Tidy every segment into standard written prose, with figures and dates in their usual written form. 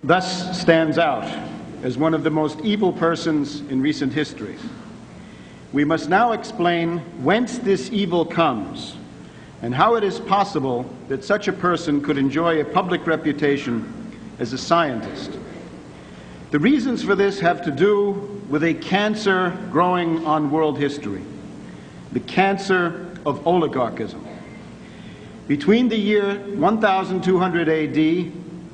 thus stands out as one of the most evil persons in recent history. We must now explain whence this evil comes and how it is possible that such a person could enjoy a public reputation as a scientist. The reasons for this have to do with a cancer growing on world history, the cancer of oligarchism. Between the year 1200 AD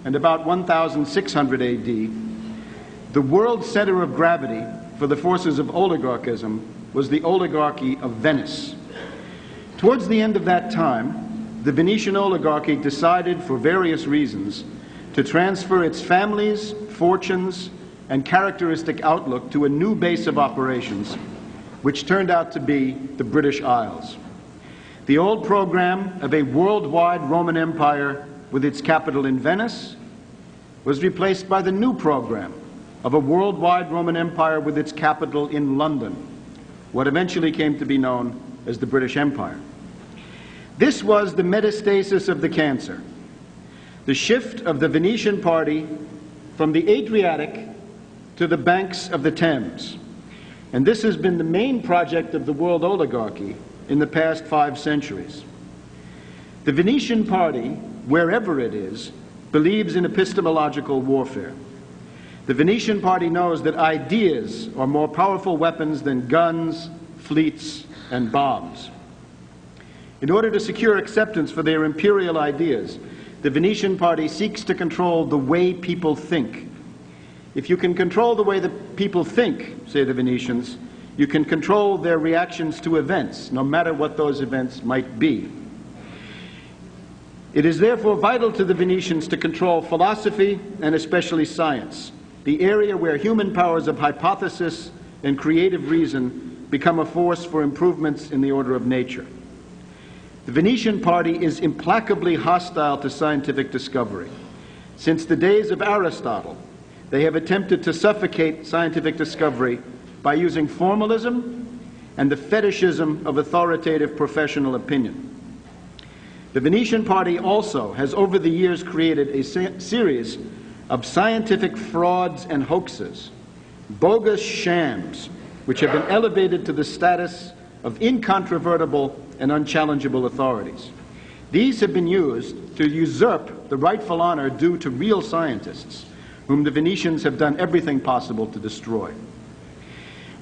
and about 1600 AD, the world center of gravity for the forces of oligarchism was the oligarchy of Venice. Towards the end of that time, the Venetian oligarchy decided, for various reasons, to transfer its families, fortunes, and characteristic outlook to a new base of operations, which turned out to be the British Isles. The old program of a worldwide Roman Empire with its capital in Venice was replaced by the new program of a worldwide Roman Empire with its capital in London, what eventually came to be known as the British Empire. This was the metastasis of the cancer, the shift of the Venetian Party from the Adriatic to the banks of the Thames. And this has been the main project of the world oligarchy in the past 5 centuries. The Venetian Party, wherever it is, believes in epistemological warfare. The Venetian Party knows that ideas are more powerful weapons than guns, fleets, and bombs. In order to secure acceptance for their imperial ideas, the Venetian Party seeks to control the way people think. If you can control the way that people think, say the Venetians, you can control their reactions to events, no matter what those events might be. It is therefore vital to the Venetians to control philosophy and especially science, the area where human powers of hypothesis and creative reason become a force for improvements in the order of nature. The Venetian Party is implacably hostile to scientific discovery. Since the days of Aristotle, they have attempted to suffocate scientific discovery by using formalism and the fetishism of authoritative professional opinion. The Venetian Party also has over the years created a series of scientific frauds and hoaxes, bogus shams, which have been elevated to the status of incontrovertible and unchallengeable authorities. These have been used to usurp the rightful honor due to real scientists, whom the Venetians have done everything possible to destroy.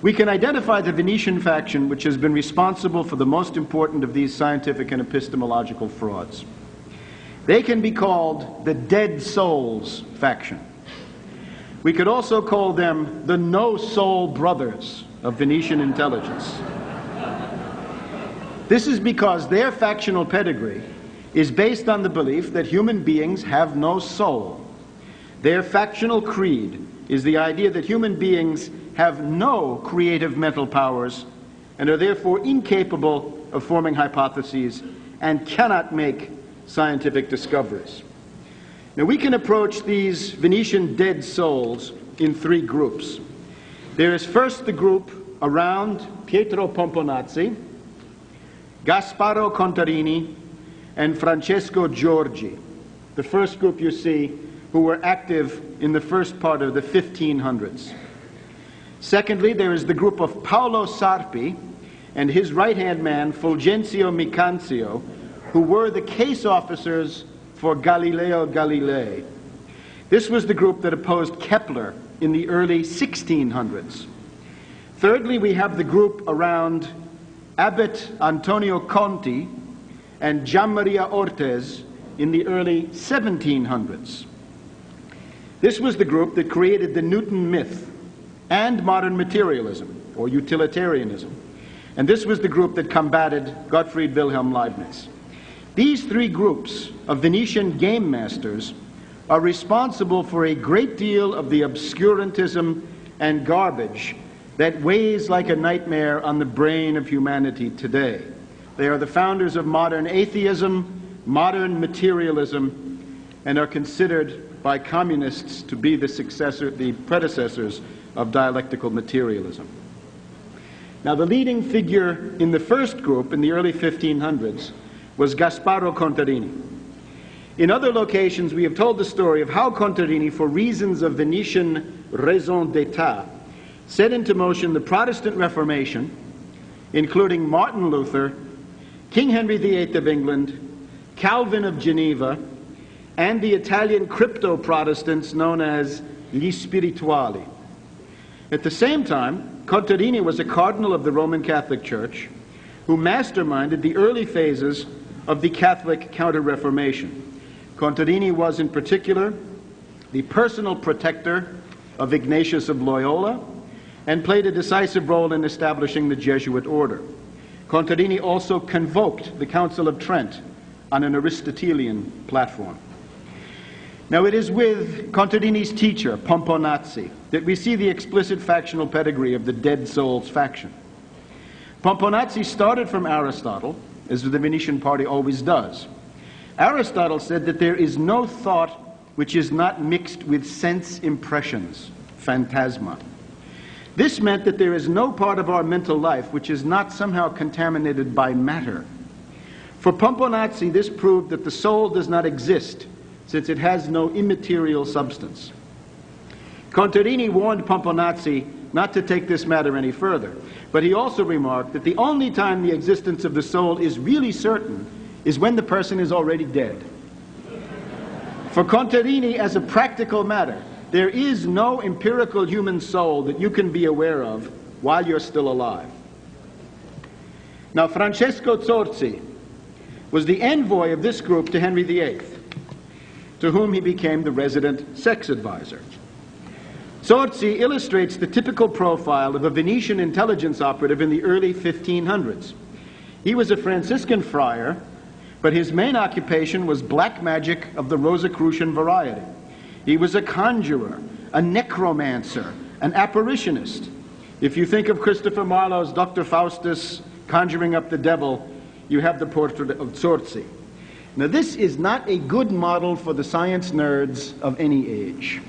We can identify the Venetian faction which has been responsible for the most important of these scientific and epistemological frauds. They can be called the Dead Souls faction. We could also call them the No-Soul Brothers of Venetian intelligence. This is because their factional pedigree is based on the belief that human beings have no soul. Their factional creed is the idea that human beings have no creative mental powers and are therefore incapable of forming hypotheses and cannot make scientific discoveries. Now, we can approach these Venetian dead souls in 3 groups. There is first the group around Pietro Pomponazzi, Gasparo Contarini, and Francesco Giorgi, the first group you see who were active in the first part of the 1500s. Secondly, there is the group of Paolo Sarpi and his right-hand man, Fulgencio Micanzio, who were the case officers for Galileo Galilei. This was the group that opposed Kepler in the early 1600s. Thirdly, we have the group around Abbot Antonio Conti and Giammaria Ortez in the early 1700s. This was the group that created the Newton myth and modern materialism, or utilitarianism. And this was the group that combated Gottfried Wilhelm Leibniz. These 3 groups of Venetian game masters are responsible for a great deal of the obscurantism and garbage that weighs like a nightmare on the brain of humanity today. They are the founders of modern atheism, modern materialism, and are considered by communists to be the predecessors of dialectical materialism. Now, the leading figure in the first group in the early 1500s was Gasparo Contarini. In other locations, we have told the story of how Contarini, for reasons of Venetian raison d'etat, set into motion the Protestant Reformation, including Martin Luther, King Henry VIII of England, Calvin of Geneva, and the Italian crypto-Protestants known as gli spirituali. At the same time, Contarini was a cardinal of the Roman Catholic Church who masterminded the early phases of the Catholic Counter-Reformation. Contarini was in particular the personal protector of Ignatius of Loyola and played a decisive role in establishing the Jesuit order. Contarini also convoked the Council of Trent on an Aristotelian platform. Now it is with Contarini's teacher, Pomponazzi, that we see the explicit factional pedigree of the Dead Souls faction. Pomponazzi started from Aristotle, as the Venetian Party always does. Aristotle said that there is no thought which is not mixed with sense impressions, phantasma. This meant that there is no part of our mental life which is not somehow contaminated by matter. For Pomponazzi, this proved that the soul does not exist, since it has no immaterial substance. Contarini warned Pomponazzi not to take this matter any further, but he also remarked that the only time the existence of the soul is really certain is when the person is already dead. For Contarini, as a practical matter, there is no empirical human soul that you can be aware of while you're still alive. Now, Francesco Zorzi was the envoy of this group to Henry VIII, to whom he became the resident sex advisor. Zorzi illustrates the typical profile of a Venetian intelligence operative in the early 1500s. He was a Franciscan friar, but his main occupation was black magic of the Rosicrucian variety. He was a conjurer, a necromancer, an apparitionist. If you think of Christopher Marlowe's Dr. Faustus conjuring up the devil, you have the portrait of Zorzi. Now, this is not a good model for the science nerds of any age.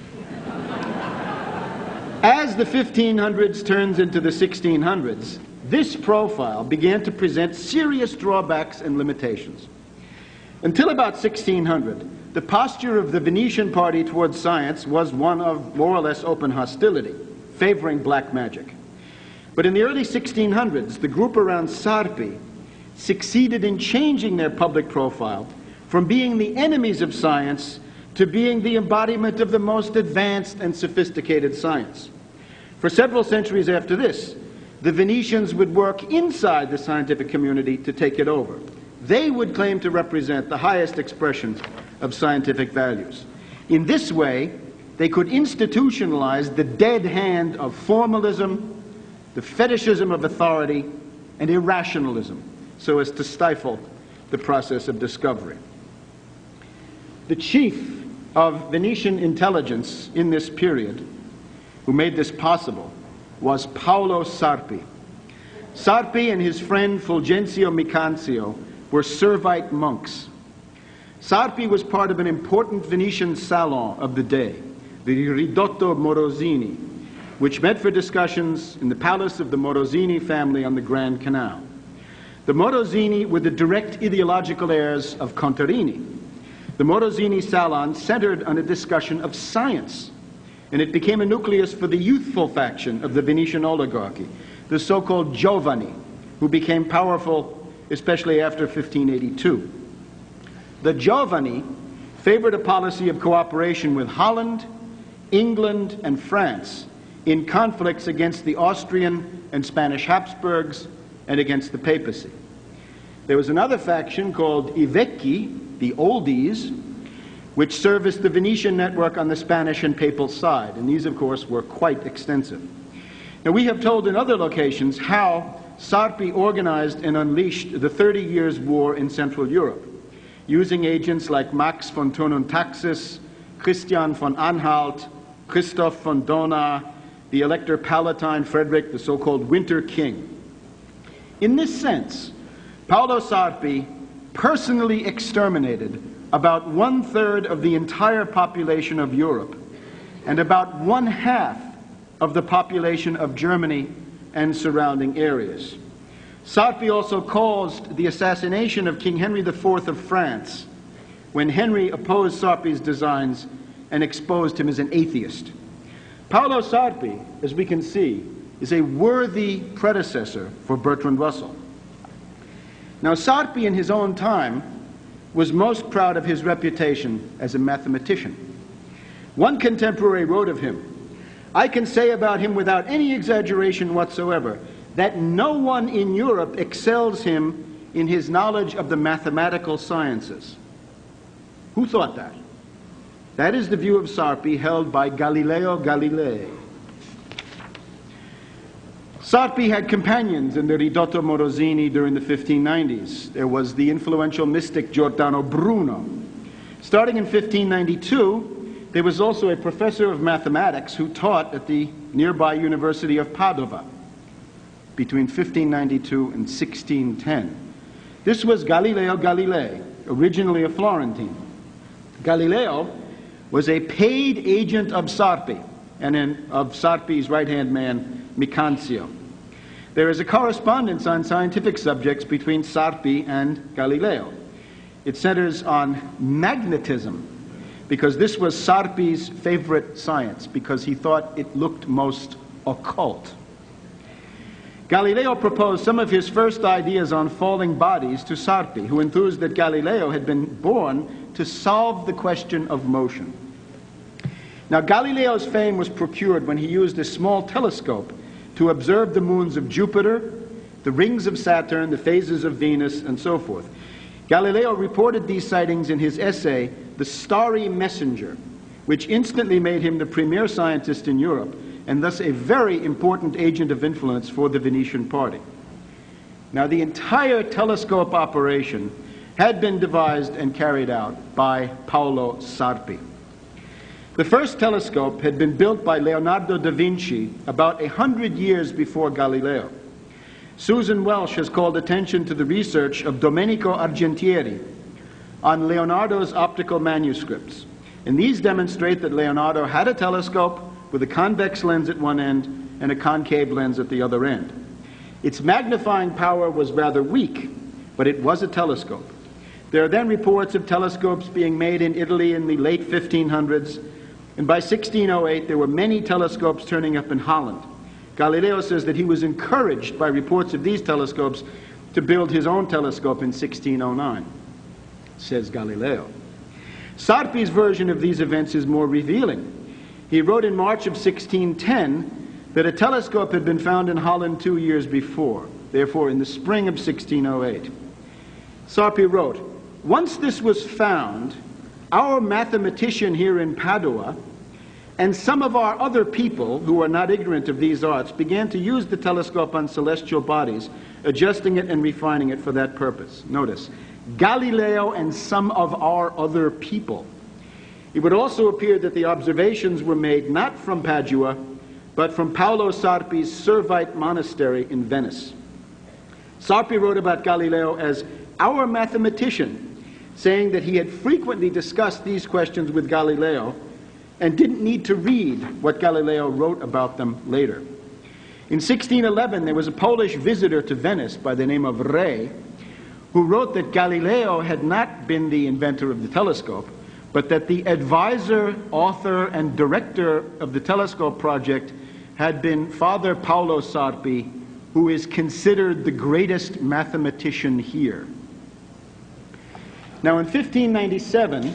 As the 1500s turns into the 1600s, this profile began to present serious drawbacks and limitations. Until about 1600, the posture of the Venetian Party towards science was one of more or less open hostility, favoring black magic. But in the early 1600s, the group around Sarpi succeeded in changing their public profile from being the enemies of science to being the embodiment of the most advanced and sophisticated science. For several centuries after this, the Venetians would work inside the scientific community to take it over. They would claim to represent the highest expression of scientific values. In this way, they could institutionalize the dead hand of formalism, the fetishism of authority, and irrationalism, so as to stifle the process of discovery. The chief of Venetian intelligence in this period, who made this possible, was Paolo Sarpi. Sarpi and his friend Fulgencio Micanzio were Servite monks. Sarpi was part of an important Venetian salon of the day, the Ridotto Morosini, which met for discussions in the palace of the Morosini family on the Grand Canal. The Morosini were the direct ideological heirs of Contarini. The Morosini salon centered on a discussion of science, and it became a nucleus for the youthful faction of the Venetian oligarchy, the so-called giovani, who became powerful especially after 1582. The giovani favored a policy of cooperation with Holland, England, and France in conflicts against the Austrian and Spanish Habsburgs and against the papacy. There was another faction called I Vecchi, the oldies, which serviced the Venetian network on the Spanish and papal side, and these, of course, were quite extensive. Now, we have told in other locations how Sarpi organized and unleashed the 30 Years' War in Central Europe, using agents like Max von Thurn und Taxis, Christian von Anhalt, Christoph von Dohna, the Elector Palatine Frederick, the so-called Winter King. In this sense, Paolo Sarpi personally exterminated about 1/3 of the entire population of Europe and about 1/2 of the population of Germany and surrounding areas. Sarpi also caused the assassination of King Henry IV of France, when Henry opposed Sarpi's designs and exposed him as an atheist. Paolo Sarpi, as we can see, is a worthy predecessor for Bertrand Russell. Now, Sarpi in his own time was most proud of his reputation as a mathematician. One contemporary wrote of him, "I can say about him without any exaggeration whatsoever that no one in Europe excels him in his knowledge of the mathematical sciences." Who thought that? That is the view of Sarpi held by Galileo Galilei. Sarpi had companions in the Ridotto Morosini during the 1590s. There was the influential mystic Giordano Bruno. Starting in 1592, there was also a professor of mathematics who taught at the nearby University of Padova between 1592 and 1610. This was Galileo Galilei, originally a Florentine. Galileo was a paid agent of Sarpi and of Sarpi's right-hand man, Micanzio. There is a correspondence on scientific subjects between Sarpi and Galileo. It centers on magnetism, because this was Sarpi's favorite science, because he thought it looked most occult. Galileo proposed some of his first ideas on falling bodies to Sarpi, who enthused that Galileo had been born to solve the question of motion. Now, Galileo's fame was procured when he used a small telescope to observe the moons of Jupiter, the rings of Saturn, the phases of Venus, and so forth. Galileo reported these sightings in his essay, The Starry Messenger, which instantly made him the premier scientist in Europe, and thus a very important agent of influence for the Venetian Party. Now, the entire telescope operation had been devised and carried out by Paolo Sarpi. The first telescope had been built by Leonardo da Vinci about 100 years before Galileo. Susan Welsh has called attention to the research of Domenico Argentieri on Leonardo's optical manuscripts. And these demonstrate that Leonardo had a telescope with a convex lens at one end and a concave lens at the other end. Its magnifying power was rather weak, but it was a telescope. There are then reports of telescopes being made in Italy in the late 1500s, and by 1608 there were many telescopes turning up in Holland. Galileo says that he was encouraged by reports of these telescopes to build his own telescope in 1609, says Galileo. Sarpi's version of these events is more revealing. He wrote in March of 1610 that a telescope had been found in Holland 2 years before, therefore in the spring of 1608. Sarpi wrote, "Once this was found, our mathematician here in Padua and some of our other people who are not ignorant of these arts began to use the telescope on celestial bodies, adjusting it and refining it for that purpose." Notice, Galileo and some of our other people. It would also appear that the observations were made not from Padua, but from Paolo Sarpi's Servite monastery in Venice. Sarpi wrote about Galileo as our mathematician, saying that he had frequently discussed these questions with Galileo and didn't need to read what Galileo wrote about them later. In 1611, there was a Polish visitor to Venice by the name of Rey, who wrote that Galileo had not been the inventor of the telescope, but that the advisor, author, and director of the telescope project had been Father Paolo Sarpi, who is considered the greatest mathematician here. Now, in 1597,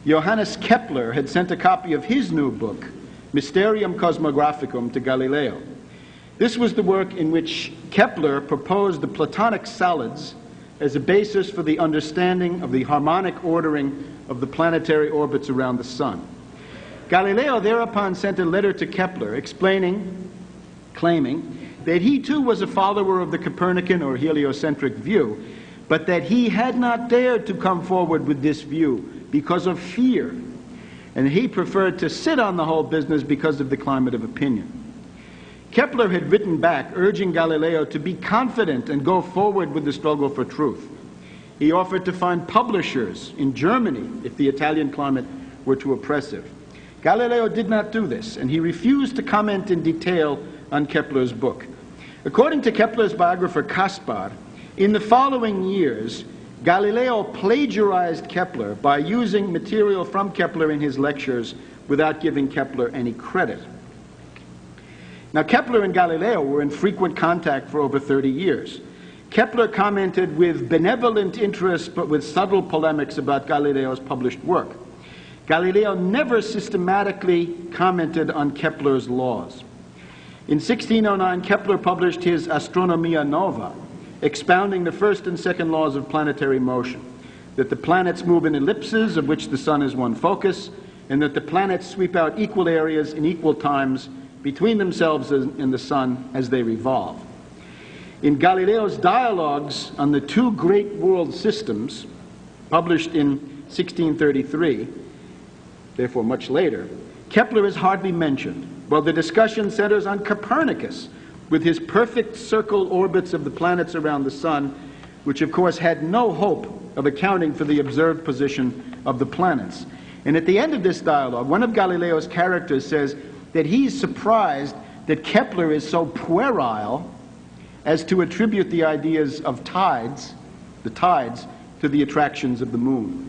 Johannes Kepler had sent a copy of his new book, Mysterium Cosmographicum, to Galileo. This was the work in which Kepler proposed the Platonic solids as a basis for the understanding of the harmonic ordering of the planetary orbits around the sun. Galileo thereupon sent a letter to Kepler claiming that he too was a follower of the Copernican or heliocentric view, but that he had not dared to come forward with this view because of fear, and he preferred to sit on the whole business because of the climate of opinion. Kepler had written back urging Galileo to be confident and go forward with the struggle for truth. He offered to find publishers in Germany if the Italian climate were too oppressive. Galileo did not do this, and he refused to comment in detail on Kepler's book. According to Kepler's biographer Caspar, in the following years, Galileo plagiarized Kepler by using material from Kepler in his lectures without giving Kepler any credit. Now, Kepler and Galileo were in frequent contact for over 30 years. Kepler commented with benevolent interest but with subtle polemics about Galileo's published work. Galileo never systematically commented on Kepler's laws. In 1609, Kepler published his Astronomia Nova, expounding the first and second laws of planetary motion, that the planets move in ellipses of which the sun is one focus, and that the planets sweep out equal areas in equal times between themselves and the sun as they revolve. In Galileo's dialogues on the two great world systems, published in 1633, therefore much later, Kepler is hardly mentioned, while the discussion centers on Copernicus, with his perfect circle orbits of the planets around the sun, which of course had no hope of accounting for the observed position of the planets. And at the end of this dialogue, one of Galileo's characters says that he's surprised that Kepler is so puerile as to attribute the ideas of tides, the tides, to the attractions of the moon.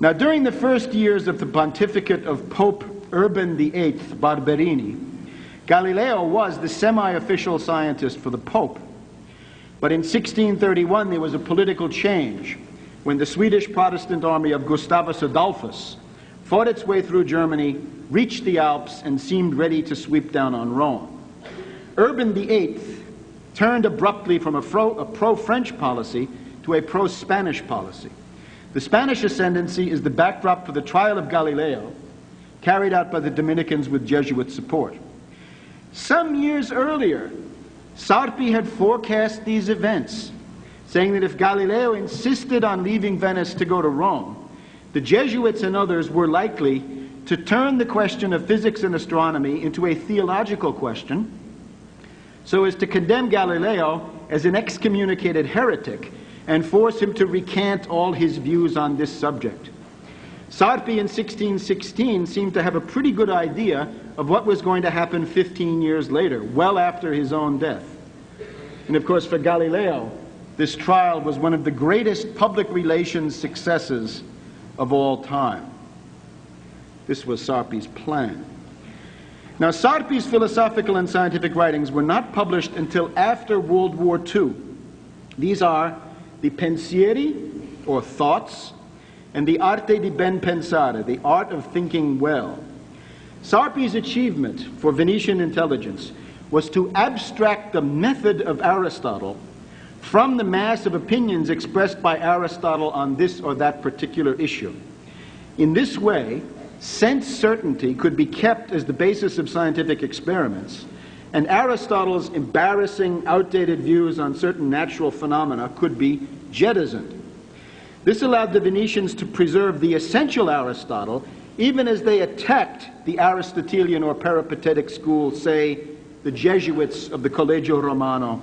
Now, during the first years of the pontificate of Pope Urban VIII Barberini, Galileo was the semi-official scientist for the Pope. But in 1631 there was a political change when the Swedish Protestant army of Gustavus Adolphus fought its way through Germany, reached the Alps, and seemed ready to sweep down on Rome. Urban VIII turned abruptly from a pro-French policy to a pro-Spanish policy. The Spanish ascendancy is the backdrop for the trial of Galileo, carried out by the Dominicans with Jesuit support. Some years earlier, Sarpi had forecast these events, saying that if Galileo insisted on leaving Venice to go to Rome, the Jesuits and others were likely to turn the question of physics and astronomy into a theological question, so as to condemn Galileo as an excommunicated heretic and force him to recant all his views on this subject. Sarpi in 1616 seemed to have a pretty good idea of what was going to happen 15 years later, well after his own death. And of course, for Galileo, this trial was one of the greatest public relations successes of all time. This was Sarpi's plan. Now, Sarpi's philosophical and scientific writings were not published until after World War II. These are the Pensieri, or Thoughts, and the Arte di ben pensare, the art of thinking well. Sarpi's achievement for Venetian intelligence was to abstract the method of Aristotle from the mass of opinions expressed by Aristotle on this or that particular issue. In this way, sense certainty could be kept as the basis of scientific experiments, and Aristotle's embarrassing, outdated views on certain natural phenomena could be jettisoned. This allowed the Venetians to preserve the essential Aristotle, even as they attacked the Aristotelian or peripatetic school, say, the Jesuits of the Collegio Romano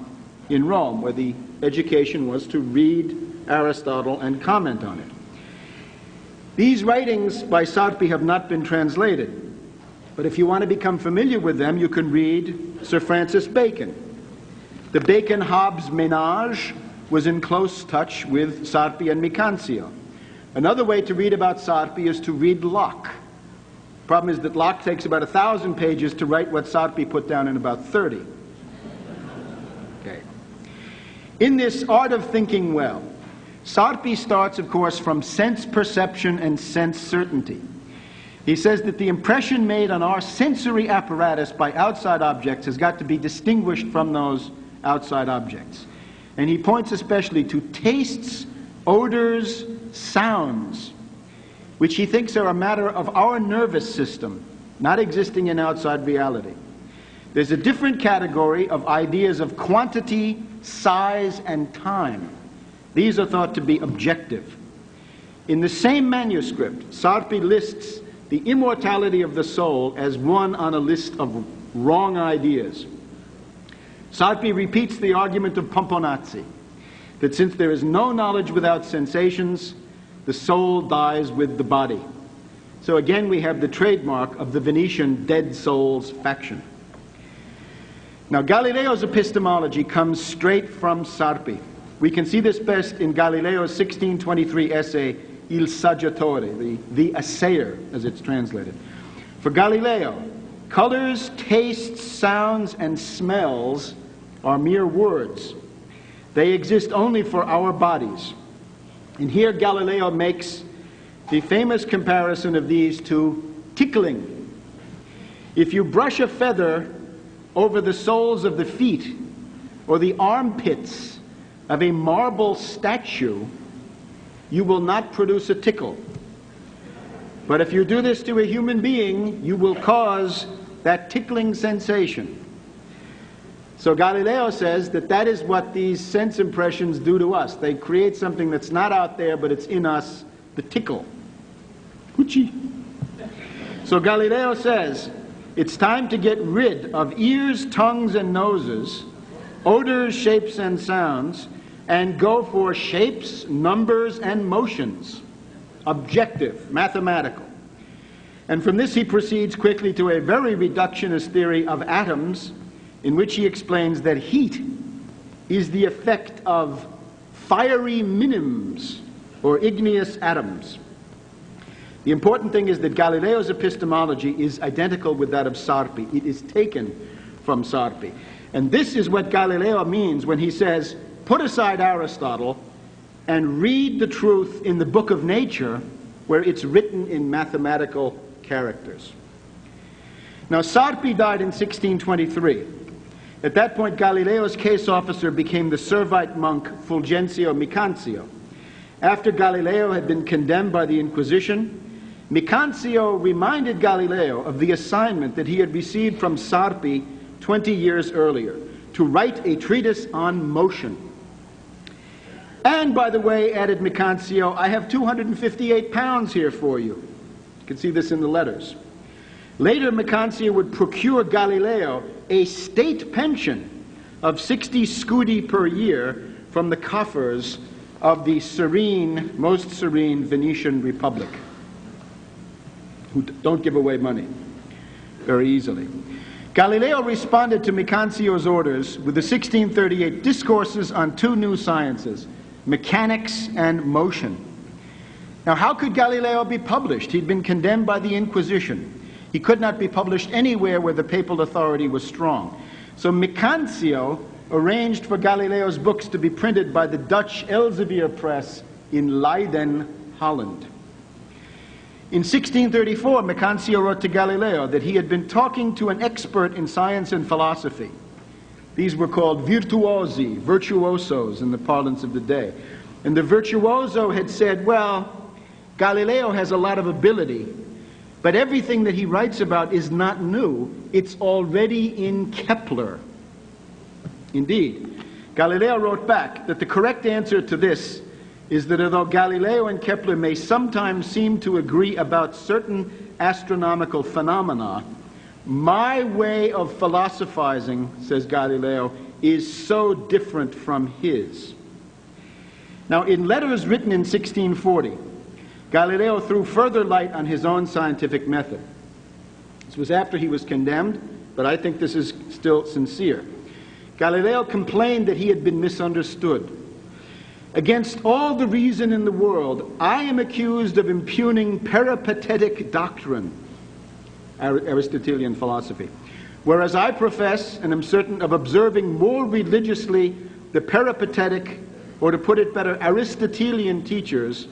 in Rome, where the education was to read Aristotle and comment on it. These writings by Sarpi have not been translated, but if you want to become familiar with them, you can read Sir Francis Bacon. The Bacon-Hobbes ménage was in close touch with Sarpi and Micancio. Another way to read about Sarpi is to read Locke. The problem is that Locke takes about 1,000 pages to write what Sarpi put down in about 30. Okay. In this art of thinking well, Sarpi starts, of course, from sense perception and sense certainty. He says that the impression made on our sensory apparatus by outside objects has got to be distinguished from those outside objects. And he points especially to tastes, odors, sounds, which he thinks are a matter of our nervous system, not existing in outside reality. There's a different category of ideas of quantity, size, and time. These are thought to be objective. In the same manuscript, Sarpi lists the immortality of the soul as one on a list of wrong ideas. Sarpi repeats the argument of Pomponazzi, that since there is no knowledge without sensations, the soul dies with the body. So again we have the trademark of the Venetian dead souls faction. Now, Galileo's epistemology comes straight from Sarpi. We can see this best in Galileo's 1623 essay, Il Saggiatore, the assayer, as it's translated. For Galileo, colors, tastes, sounds, and smells are mere words. They exist only for our bodies. And here Galileo makes the famous comparison of these to tickling. If you brush a feather over the soles of the feet or the armpits of a marble statue, you will not produce a tickle. But if you do this to a human being, you will cause that tickling sensation. So Galileo says that that is what these sense impressions do to us. They create something that's not out there, but it's in us, the tickle. Hoochie. So Galileo says, it's time to get rid of ears, tongues, and noses, odors, shapes, and sounds, and go for shapes, numbers, and motions. Objective, mathematical. And from this he proceeds quickly to a very reductionist theory of atoms, in which he explains that heat is the effect of fiery minims, or igneous atoms. The important thing is that Galileo's epistemology is identical with that of Sarpi. It is taken from Sarpi. And this is what Galileo means when he says, put aside Aristotle and read the truth in the book of nature, where it's written in mathematical characters. Now, Sarpi died in 1623. At that point, Galileo's case officer became the Servite monk Fulgencio Micancio. After Galileo had been condemned by the Inquisition, Micancio reminded Galileo of the assignment that he had received from Sarpi 20 years earlier, to write a treatise on motion. And, by the way, added Micancio, I have 258 pounds here for you. You can see this in the letters. Later, Micancio would procure Galileo a state pension of 60 scudi per year from the coffers of the serene, most serene Venetian Republic, who don't give away money very easily. Galileo responded to Micancio's orders with the 1638 Discourses on two new sciences, mechanics and motion. Now, how could Galileo be published? He'd been condemned by the Inquisition. He could not be published anywhere where the papal authority was strong. So Micancio arranged for Galileo's books to be printed by the Dutch Elsevier press in Leiden, Holland. In 1634, Micancio wrote to Galileo that he had been talking to an expert in science and philosophy. These were called virtuosi, virtuosos in the parlance of the day. And the virtuoso had said, well, Galileo has a lot of ability, but everything that he writes about is not new. It's already in Kepler. Indeed, Galileo wrote back that the correct answer to this is that although Galileo and Kepler may sometimes seem to agree about certain astronomical phenomena, my way of philosophizing, says Galileo, is so different from his. Now, in letters written in 1640, Galileo threw further light on his own scientific method. This was after he was condemned, but I think this is still sincere. Galileo complained that he had been misunderstood. Against all the reason in the world, I am accused of impugning peripatetic doctrine, Aristotelian philosophy, whereas I profess and am certain of observing more religiously the peripatetic, or to put it better, Aristotelian teachings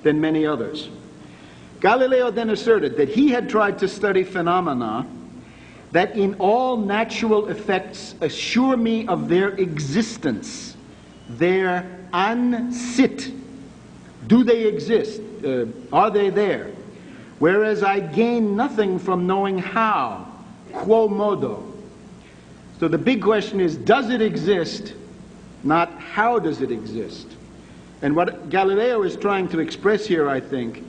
than many others. Galileo then asserted that he had tried to study phenomena that in all natural effects assure me of their existence, their ansit. Do they exist? Are they there? Whereas I gain nothing from knowing how, quo modo. So the big question is, does it exist? Not how does it exist? And what Galileo is trying to express here, I think,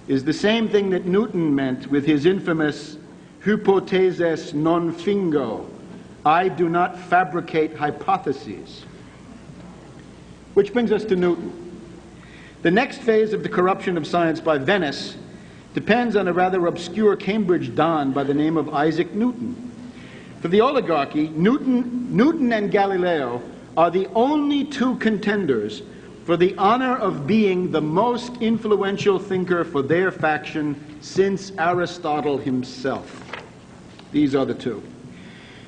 is the same thing that Newton meant with his infamous hypotheses non fingo. I do not fabricate hypotheses. Which brings us to Newton. The next phase of the corruption of science by Venice depends on a rather obscure Cambridge don by the name of Isaac Newton. For the Oligarchy, Newton and Galileo are the only two contenders for the honor of being the most influential thinker for their faction since Aristotle himself. These are the two.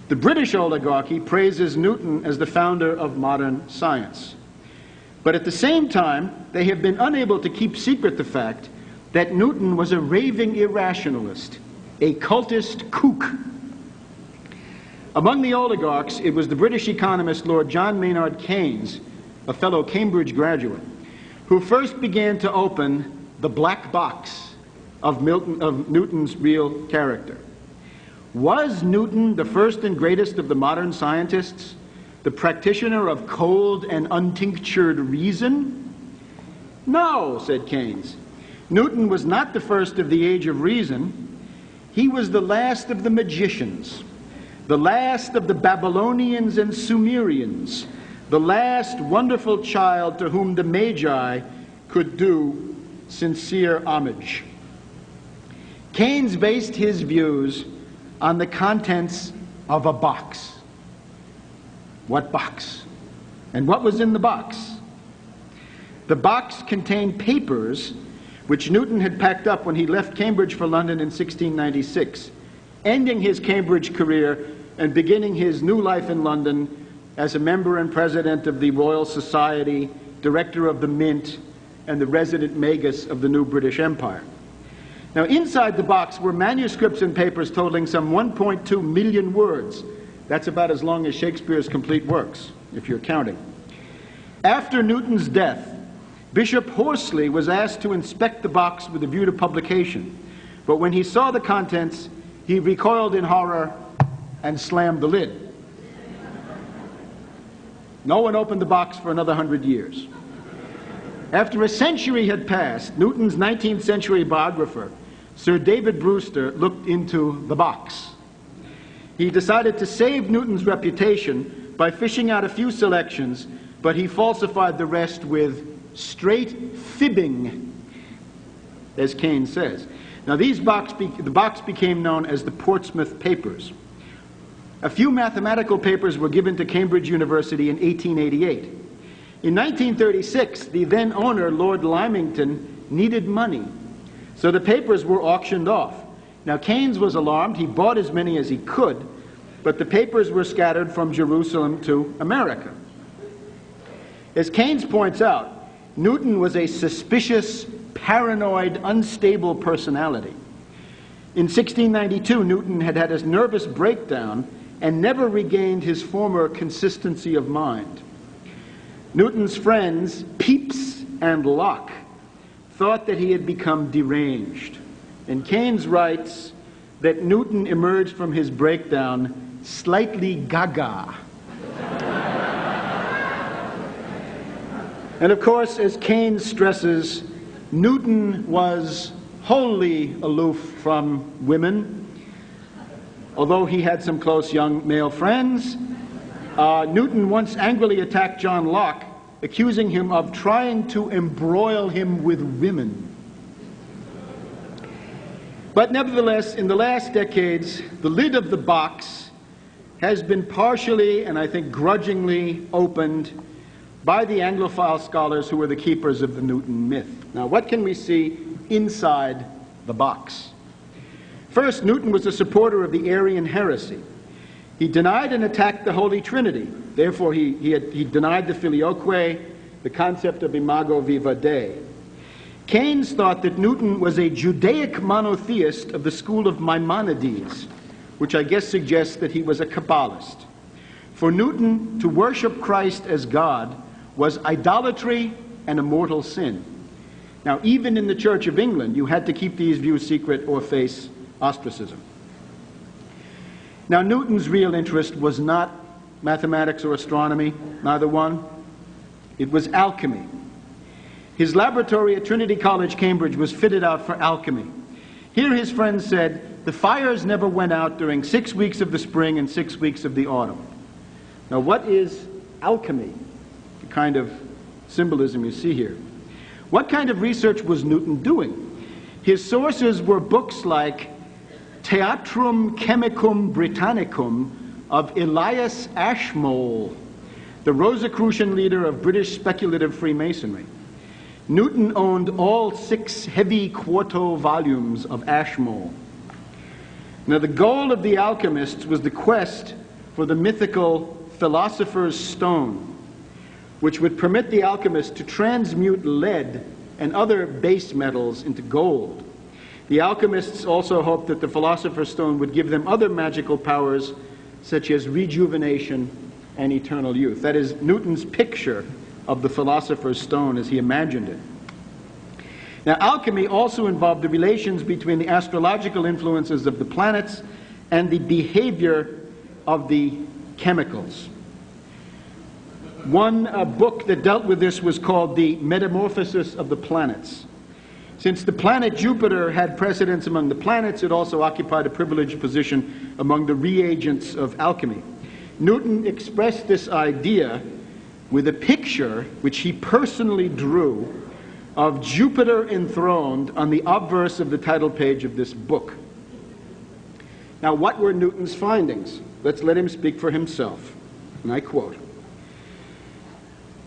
The British oligarchy praises Newton as the founder of modern science. But at the same time, they have been unable to keep secret the fact that Newton was a raving irrationalist, a cultist kook. Among the oligarchs, it was the British economist Lord John Maynard Keynes, a fellow Cambridge graduate, who first began to open the black box of Newton's real character. Was Newton the first and greatest of the modern scientists, the practitioner of cold and untinctured reason? No, said Keynes. Newton was not the first of the age of reason. He was the last of the magicians, the last of the Babylonians and Sumerians, the last wonderful child to whom the Magi could do sincere homage. Keynes based his views on the contents of a box. What box? And what was in the box? The box contained papers which Newton had packed up when he left Cambridge for London in 1696, ending his Cambridge career and beginning his new life in London as a member and president of the Royal Society, director of the Mint, and the resident magus of the new British Empire. Now, inside the box were manuscripts and papers totaling some 1.2 million words. That's about as long as Shakespeare's complete works, if you're counting. After Newton's death, Bishop Horsley was asked to inspect the box with a view to publication, but when he saw the contents, he recoiled in horror and slammed the lid. No one opened the box for another 100 years. After a century had passed, Newton's 19th century biographer, Sir David Brewster, looked into the box. He decided to save Newton's reputation by fishing out a few selections, but he falsified the rest with straight fibbing, as Keynes says. Now, the box became known as the Portsmouth Papers. A few mathematical papers were given to Cambridge University in 1888. In 1936, the then owner, Lord Lymington, needed money, so the papers were auctioned off. Now, Keynes was alarmed. He bought as many as he could, but the papers were scattered from Jerusalem to America. As Keynes points out, Newton was a suspicious, paranoid, unstable personality. In 1692, Newton had had a nervous breakdown and never regained his former consistency of mind. Newton's friends, Pepys and Locke, thought that he had become deranged. And Keynes writes that Newton emerged from his breakdown slightly gaga. And of course, as Keynes stresses, Newton was wholly aloof from women. Although he had some close young male friends, Newton once angrily attacked John Locke, accusing him of trying to embroil him with women. But nevertheless, in the last decades, the lid of the box has been partially, and I think grudgingly, opened by the Anglophile scholars who were the keepers of the Newton myth. Now, what can we see inside the box? First, Newton was a supporter of the Arian heresy. He denied and attacked the Holy Trinity. Therefore, he denied the filioque, the concept of imago viva Dei. Keynes thought that Newton was a Judaic monotheist of the school of Maimonides, which I guess suggests that he was a Kabbalist. For Newton, to worship Christ as God was idolatry and a mortal sin. Now, even in the Church of England, you had to keep these views secret or face ostracism. Now, Newton's real interest was not mathematics or astronomy, neither one. It was alchemy. His laboratory at Trinity College, Cambridge, was fitted out for alchemy. Here his friends said, the fires never went out during 6 weeks of the spring and 6 weeks of the autumn. Now, what is alchemy? The kind of symbolism you see here. What kind of research was Newton doing? His sources were books like Theatrum Chemicum Britannicum of Elias Ashmole, the Rosicrucian leader of British speculative Freemasonry. Newton owned all 6 heavy quarto volumes of Ashmole. Now, the goal of the alchemists was the quest for the mythical philosopher's stone, which would permit the alchemist to transmute lead and other base metals into gold. The alchemists also hoped that the philosopher's stone would give them other magical powers, such as rejuvenation and eternal youth. That is Newton's picture of the philosopher's stone as he imagined it. Now, alchemy also involved the relations between the astrological influences of the planets and the behavior of the chemicals. One book that dealt with this was called The Metamorphosis of the Planets. Since the planet Jupiter had precedence among the planets, it also occupied a privileged position among the reagents of alchemy. Newton expressed this idea with a picture which he personally drew of Jupiter enthroned on the obverse of the title page of this book. Now, what were Newton's findings? Let's let him speak for himself. And I quote,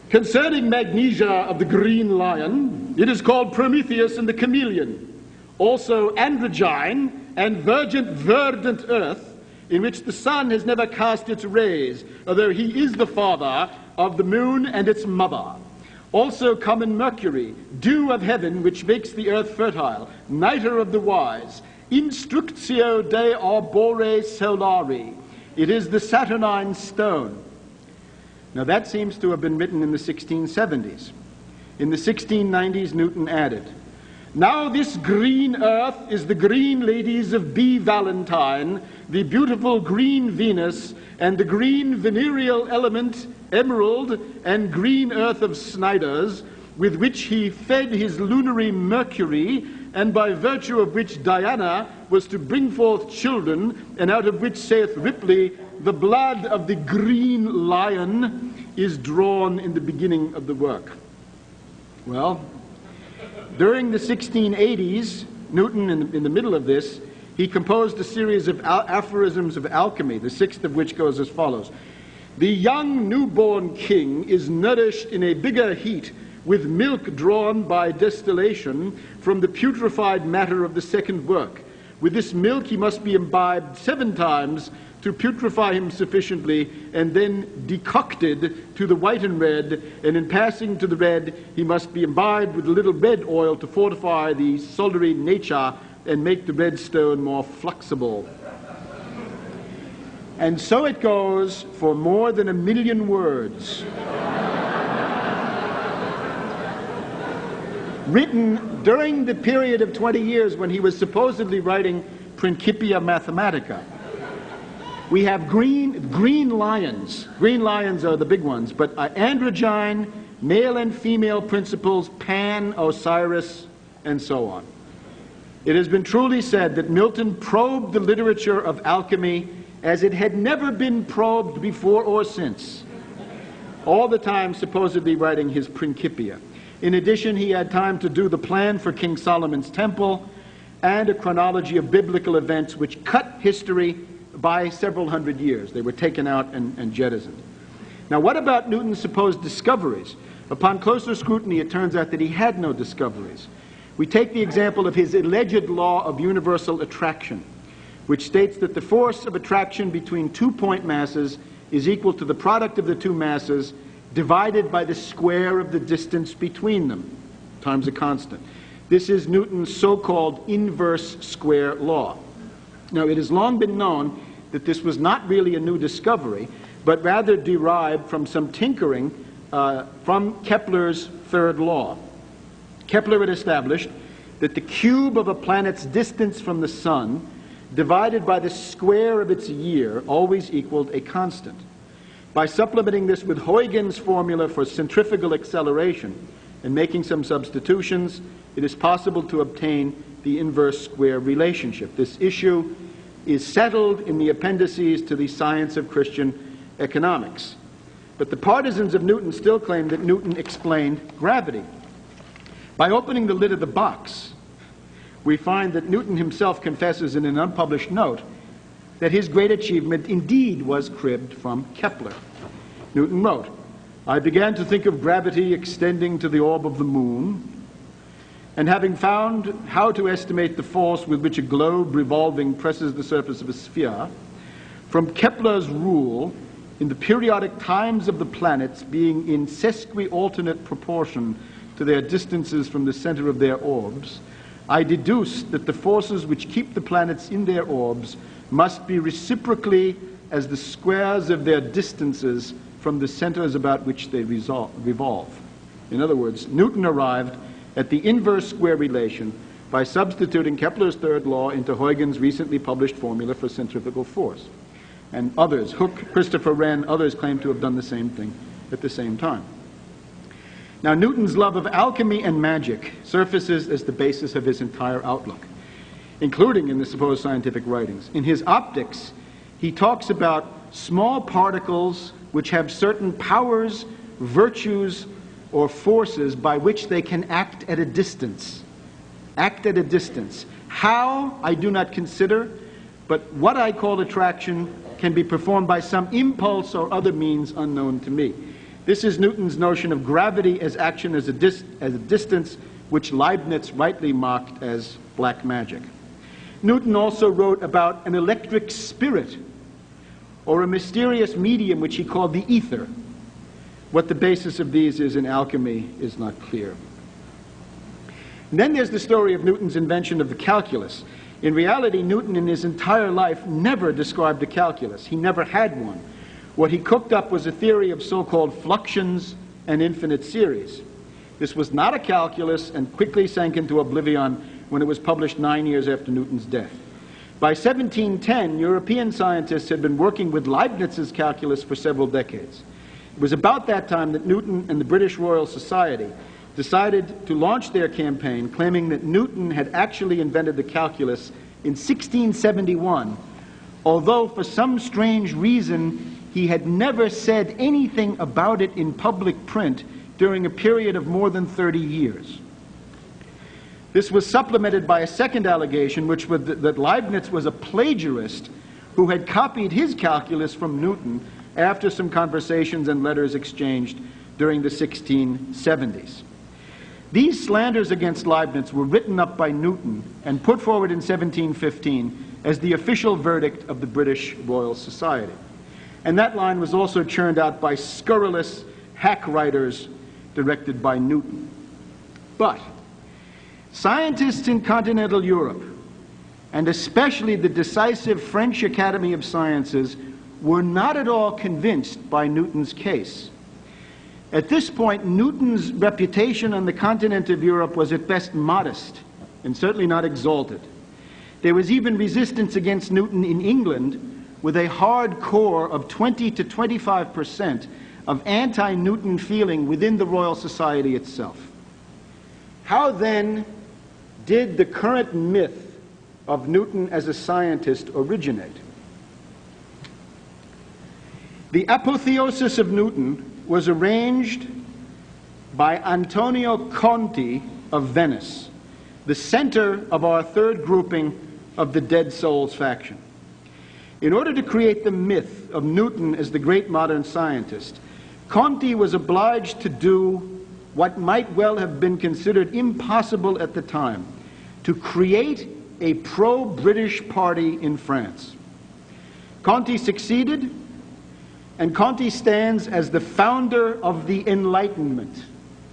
"Concerning magnesia of the green lion, it is called Prometheus and the chameleon, also androgyne and verdant earth, in which the sun has never cast its rays, although he is the father of the moon and its mother. Also common mercury, dew of heaven, which makes the earth fertile, nitre of the wise, instructio de arbore solari. It is the Saturnine stone." Now that seems to have been written in the 1670s. In the 1690s, Newton added, "Now this green earth is the green ladies of B. Valentine, the beautiful green Venus, and the green venereal element, emerald, and green earth of Snyder's, with which he fed his lunary Mercury, and by virtue of which Diana was to bring forth children, and out of which, saith Ripley, the blood of the green lion is drawn in the beginning of the work." Well, during the 1680s, Newton, in the middle of this, he composed a series of aphorisms of alchemy, the 6th of which goes as follows. "The young newborn king is nourished in a bigger heat with milk drawn by distillation from the putrefied matter of the second work. With this milk he must be imbibed 7 times to putrefy him sufficiently, and then decocted to the white and red, and in passing to the red he must be imbibed with a little red oil to fortify the solidary nature and make the red stone more flexible." And so it goes for more than 1,000,000 words. Written during the period of 20 years when he was supposedly writing Principia Mathematica. We have green lions. Green lions are the big ones, but androgyne, male and female principles, Pan, Osiris, and so on. It has been truly said that Milton probed the literature of alchemy as it had never been probed before or since, all the time supposedly writing his Principia. In addition, he had time to do the plan for King Solomon's temple and a chronology of biblical events which cut history by several hundred years. They were taken out and jettisoned. Now, what about Newton's supposed discoveries? Upon closer scrutiny, it turns out that he had no discoveries. We take the example of his alleged law of universal attraction, which states that the force of attraction between 2 point masses is equal to the product of the 2 masses divided by the square of the distance between them, times a constant. This is Newton's so-called inverse square law. Now, it has long been known that this was not really a new discovery, but rather derived from some tinkering from Kepler's third law. Kepler had established that the cube of a planet's distance from the sun divided by the square of its year always equaled a constant. By supplementing this with Huygens' formula for centrifugal acceleration and making some substitutions, it is possible to obtain the inverse square relationship. This issue is settled in the appendices to the Science of Christian Economics. But the partisans of Newton still claim that Newton explained gravity. By opening the lid of the box, we find that Newton himself confesses in an unpublished note that his great achievement indeed was cribbed from Kepler. Newton wrote, I began to think of gravity extending to the orb of the moon, and having found how to estimate the force with which a globe revolving presses the surface of a sphere, from Kepler's rule in the periodic times of the planets being in sesqui-alternate proportion to their distances from the center of their orbs, I deduced that the forces which keep the planets in their orbs must be reciprocally as the squares of their distances from the centers about which they revolve. In other words, Newton arrived at the inverse square relation by substituting Kepler's third law into Huygens' recently published formula for centrifugal force. And others, Hooke, Christopher Wren, others claim to have done the same thing at the same time. Now, Newton's love of alchemy and magic surfaces as the basis of his entire outlook, including in the supposed scientific writings. In his Optics, he talks about small particles which have certain powers, virtues, or forces by which they can act at a distance. Act at a distance. How, I do not consider, but what I call attraction can be performed by some impulse or other means unknown to me. This is Newton's notion of gravity as action as a distance, which Leibniz rightly mocked as black magic. Newton also wrote about an electric spirit, or a mysterious medium which he called the ether. What the basis of these is in alchemy is not clear. And then there's the story of Newton's invention of the calculus. In reality, Newton in his entire life never described a calculus. He never had one. What he cooked up was a theory of so-called fluxions and infinite series. This was not a calculus and quickly sank into oblivion when it was published 9 years after Newton's death. By 1710, European scientists had been working with Leibniz's calculus for several decades. It was about that time that Newton and the British Royal Society decided to launch their campaign, claiming that Newton had actually invented the calculus in 1671, although for some strange reason he had never said anything about it in public print during a period of more than 30 years. This was supplemented by a second allegation, which was that Leibniz was a plagiarist who had copied his calculus from Newton after some conversations and letters exchanged during the 1670s. These slanders against Leibniz were written up by Newton and put forward in 1715 as the official verdict of the British Royal Society. And that line was also churned out by scurrilous hack writers directed by Newton. But scientists in continental Europe, and especially the decisive French Academy of Sciences, were not at all convinced by Newton's case. At this point, Newton's reputation on the continent of Europe was at best modest, and certainly not exalted. There was even resistance against Newton in England, with a hard core of 20 to 25% of anti-Newton feeling within the Royal Society itself. How then did the current myth of Newton as a scientist originate? The apotheosis of Newton was arranged by Antonio Conti of Venice, the center of our third grouping of the Dead Souls faction. In order to create the myth of Newton as the great modern scientist, Conti was obliged to do what might well have been considered impossible at the time, to create a pro-British party in France. Conti succeeded, and Conti stands as the founder of the Enlightenment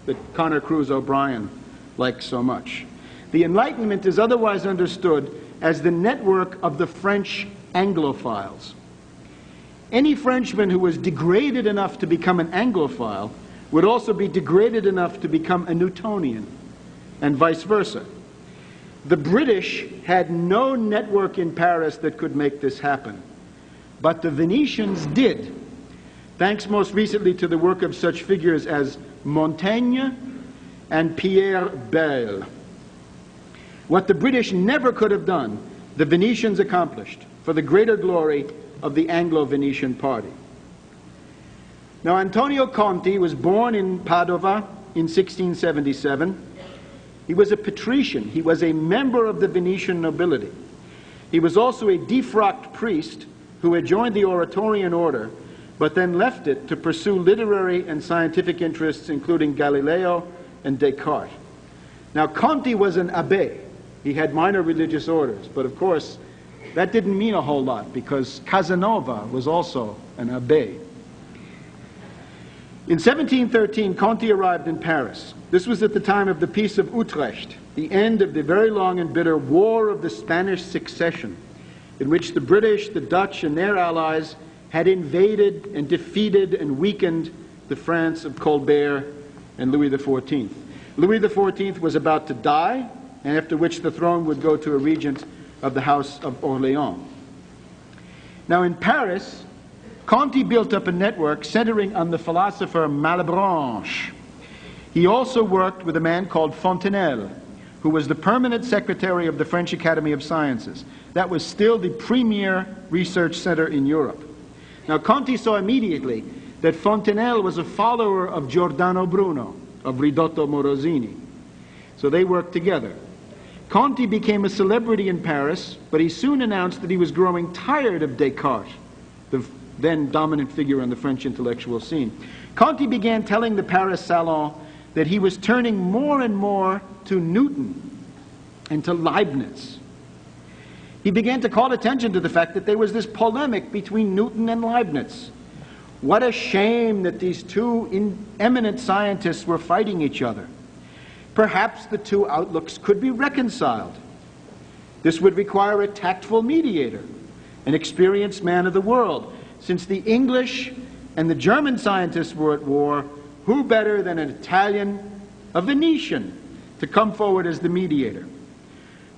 that Connor Cruise O'Brien likes so much. The Enlightenment is otherwise understood as the network of the French Anglophiles. Any Frenchman who was degraded enough to become an Anglophile would also be degraded enough to become a Newtonian, and vice versa. The British had no network in Paris that could make this happen, but the Venetians did, thanks most recently to the work of such figures as Montaigne and Pierre Bayle. What the British never could have done, the Venetians accomplished for the greater glory of the Anglo-Venetian Party. Now, Antonio Conti was born in Padova in 1677. He was a patrician. He was a member of the Venetian nobility. He was also a defrocked priest who had joined the Oratorian order, but then left it to pursue literary and scientific interests, including Galileo and Descartes. Now, Conti was an abbé. He had minor religious orders, but of course, that didn't mean a whole lot, because Casanova was also an abbé. In 1713, Conti arrived in Paris. This was at the time of the Peace of Utrecht, the end of the very long and bitter War of the Spanish Succession, in which the British, the Dutch, and their allies had invaded and defeated and weakened the France of Colbert and Louis XIV. Louis XIV was about to die, and after which the throne would go to a regent of the House of Orléans. Now in Paris, Conti built up a network centering on the philosopher Malebranche. He also worked with a man called Fontenelle, who was the permanent secretary of the French Academy of Sciences. That was still the premier research center in Europe. Now Conti saw immediately that Fontenelle was a follower of Giordano Bruno, of Ridotto Morosini. So they worked together. Conti became a celebrity in Paris, but he soon announced that he was growing tired of Descartes, the then dominant figure on the French intellectual scene. Conti began telling the Paris Salon that he was turning more and more to Newton and to Leibniz. He began to call attention to the fact that there was this polemic between Newton and Leibniz. What a shame that these two eminent scientists were fighting each other. Perhaps the two outlooks could be reconciled. This would require a tactful mediator, an experienced man of the world. Since the English and the German scientists were at war, who better than an Italian, a Venetian, to come forward as the mediator?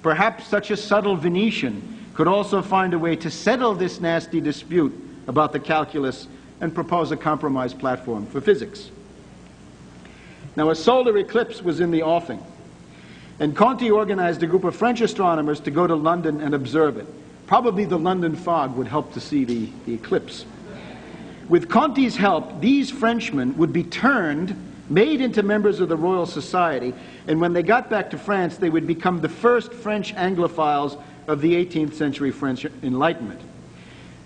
Perhaps such a subtle Venetian could also find a way to settle this nasty dispute about the calculus and propose a compromise platform for physics. Now, a solar eclipse was in the offing, and Conti organized a group of French astronomers to go to London and observe it. Probably the London fog would help to see the eclipse. With Conti's help, these Frenchmen would be made into members of the Royal Society, and when they got back to France, they would become the first French Anglophiles of the 18th century French Enlightenment.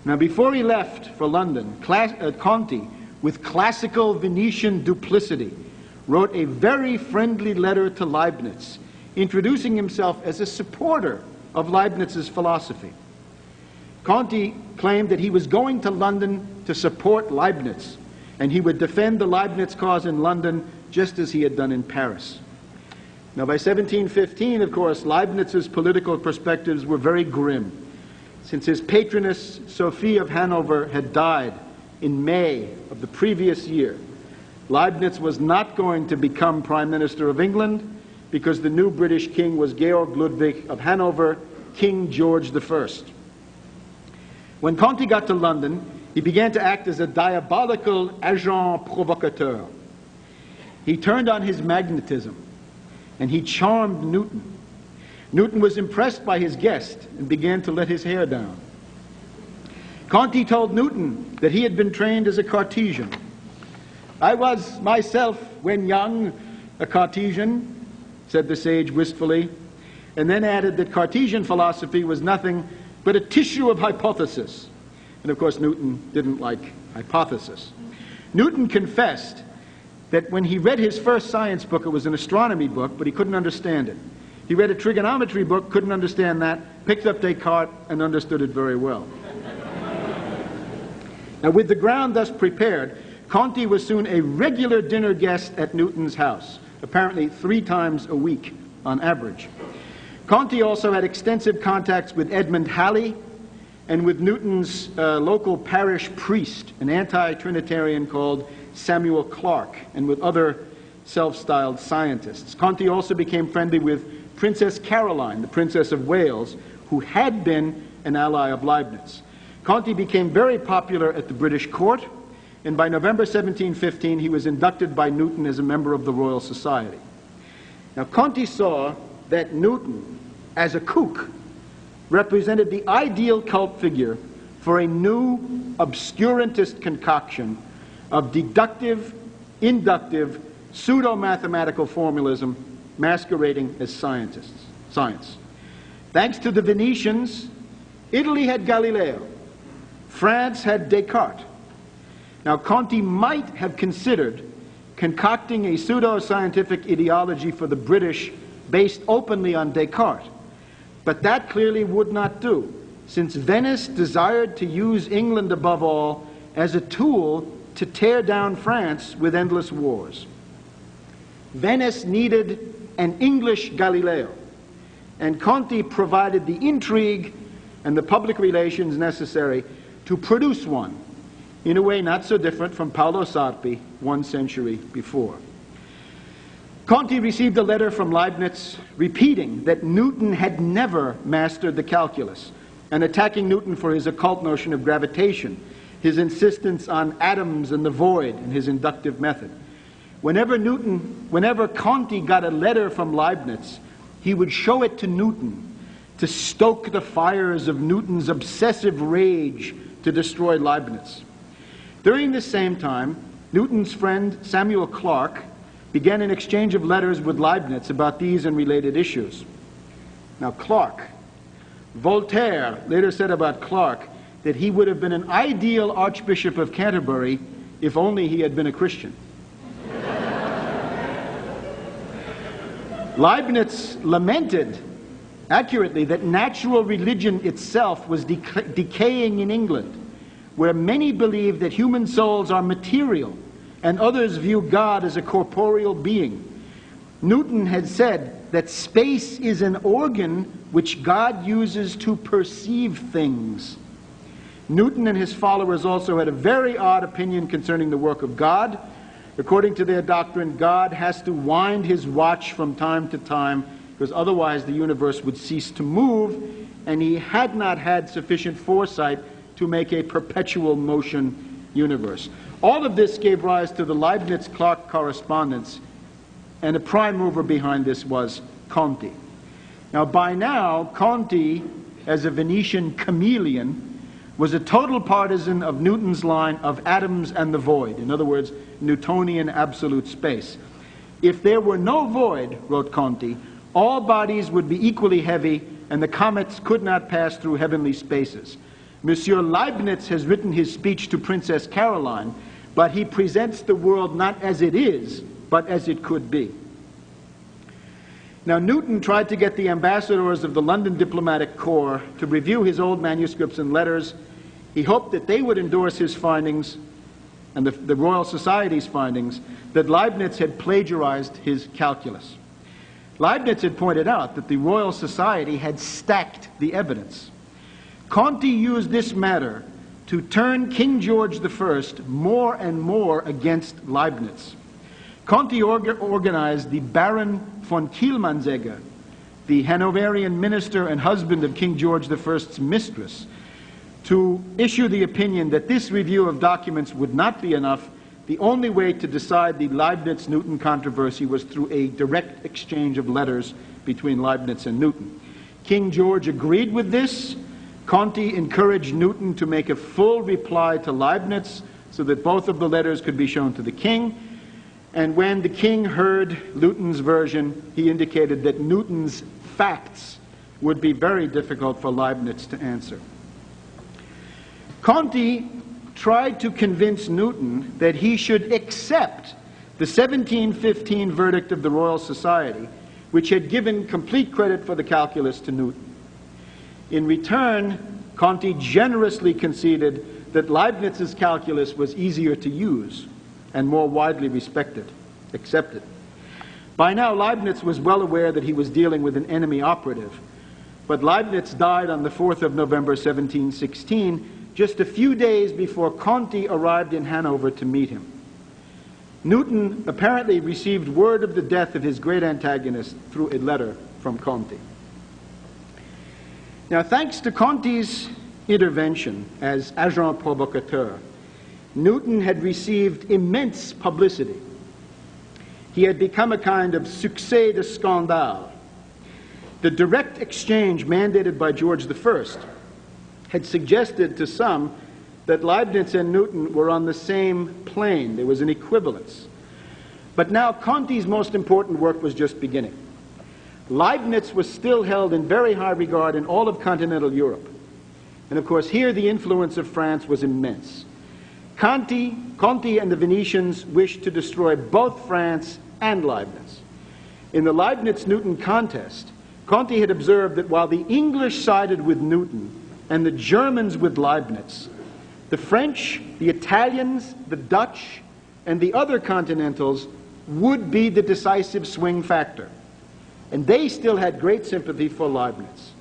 Now, before he left for London, Conti, with classical Venetian duplicity, wrote a very friendly letter to Leibniz, introducing himself as a supporter of Leibniz's philosophy. Conti claimed that he was going to London to support Leibniz, and he would defend the Leibniz cause in London just as he had done in Paris. Now, by 1715, of course, Leibniz's political perspectives were very grim, since his patroness, Sophie of Hanover, had died in May of the previous year. Leibniz was not going to become Prime Minister of England because the new British king was Georg Ludwig of Hanover, King George I. When Conti got to London, he began to act as a diabolical agent provocateur. He turned on his magnetism, and he charmed Newton. Newton was impressed by his guest and began to let his hair down. Conti told Newton that he had been trained as a Cartesian. "I was myself, when young, a Cartesian," said the sage wistfully, and then added that Cartesian philosophy was nothing but a tissue of hypothesis. And of course Newton didn't like hypothesis. Newton confessed that when he read his first science book, it was an astronomy book, but he couldn't understand it. He read a trigonometry book, couldn't understand that, picked up Descartes and understood it very well. Now, with the ground thus prepared, Conti was soon a regular dinner guest at Newton's house, apparently 3 times a week on average. Conti also had extensive contacts with Edmund Halley and with Newton's local parish priest, an anti-Trinitarian called Samuel Clarke, and with other self-styled scientists. Conti also became friendly with Princess Caroline, the Princess of Wales, who had been an ally of Leibniz. Conti became very popular at the British court, and by November 1715 he was inducted by Newton as a member of the Royal Society. Now, Conti saw that Newton, as a kook, represented the ideal cult figure for a new obscurantist concoction of deductive, inductive, pseudo-mathematical formalism masquerading as science. Thanks to the Venetians, Italy had Galileo, France had Descartes, Now, Conti might have considered concocting a pseudo-scientific ideology for the British based openly on Descartes, but that clearly would not do, since Venice desired to use England above all as a tool to tear down France with endless wars. Venice needed an English Galileo, and Conti provided the intrigue and the public relations necessary to produce one, in a way not so different from Paolo Sarpi 1 century before. Conti received a letter from Leibniz repeating that Newton had never mastered the calculus and attacking Newton for his occult notion of gravitation, his insistence on atoms and the void, and his inductive method. Whenever Conti got a letter from Leibniz, he would show it to Newton to stoke the fires of Newton's obsessive rage to destroy Leibniz. During this same time, Newton's friend Samuel Clarke began an exchange of letters with Leibniz about these and related issues. Now, Voltaire later said about Clarke that he would have been an ideal Archbishop of Canterbury if only he had been a Christian. Leibniz lamented accurately that natural religion itself was decaying in England, where many believe that human souls are material and others view God as a corporeal being. Newton had said that space is an organ which God uses to perceive things. Newton and his followers also had a very odd opinion concerning the work of God. According to their doctrine, God has to wind his watch from time to time, because otherwise the universe would cease to move, and he had not had sufficient foresight to make a perpetual motion universe. All of this gave rise to the Leibniz-Clarke correspondence, and the prime mover behind this was Conti. Now, by now, Conti, as a Venetian chameleon, was a total partisan of Newton's line of atoms and the void, in other words, Newtonian absolute space. If there were no void, wrote Conti, all bodies would be equally heavy, and the comets could not pass through heavenly spaces. Monsieur Leibniz has written his speech to Princess Caroline, but he presents the world not as it is, but as it could be. Now, Newton tried to get the ambassadors of the London Diplomatic Corps to review his old manuscripts and letters. He hoped that they would endorse his findings, and the Royal Society's findings, that Leibniz had plagiarized his calculus. Leibniz had pointed out that the Royal Society had stacked the evidence. Conti used this matter to turn King George I more and more against Leibniz. Conti organized the Baron von Kielmansegge, the Hanoverian minister and husband of King George I's mistress, to issue the opinion that this review of documents would not be enough. The only way to decide the Leibniz-Newton controversy was through a direct exchange of letters between Leibniz and Newton. King George agreed with this. Conti encouraged Newton to make a full reply to Leibniz so that both of the letters could be shown to the king. And when the king heard Newton's version, he indicated that Newton's facts would be very difficult for Leibniz to answer. Conti tried to convince Newton that he should accept the 1715 verdict of the Royal Society, which had given complete credit for the calculus to Newton. In return, Conti generously conceded that Leibniz's calculus was easier to use and more widely accepted. By now, Leibniz was well aware that he was dealing with an enemy operative, but Leibniz died on the 4th of November, 1716, just a few days before Conti arrived in Hanover to meet him. Newton apparently received word of the death of his great antagonist through a letter from Conti. Now, thanks to Conti's intervention as agent provocateur, Newton had received immense publicity. He had become a kind of succès de scandale. The direct exchange mandated by George I had suggested to some that Leibniz and Newton were on the same plane. There was an equivalence. But now Conti's most important work was just beginning. Leibniz was still held in very high regard in all of continental Europe. And of course, here the influence of France was immense. Conti and the Venetians wished to destroy both France and Leibniz. In the Leibniz-Newton contest, Conti had observed that while the English sided with Newton and the Germans with Leibniz, the French, the Italians, the Dutch, and the other continentals would be the decisive swing factor. And they still had great sympathy for Leibniz.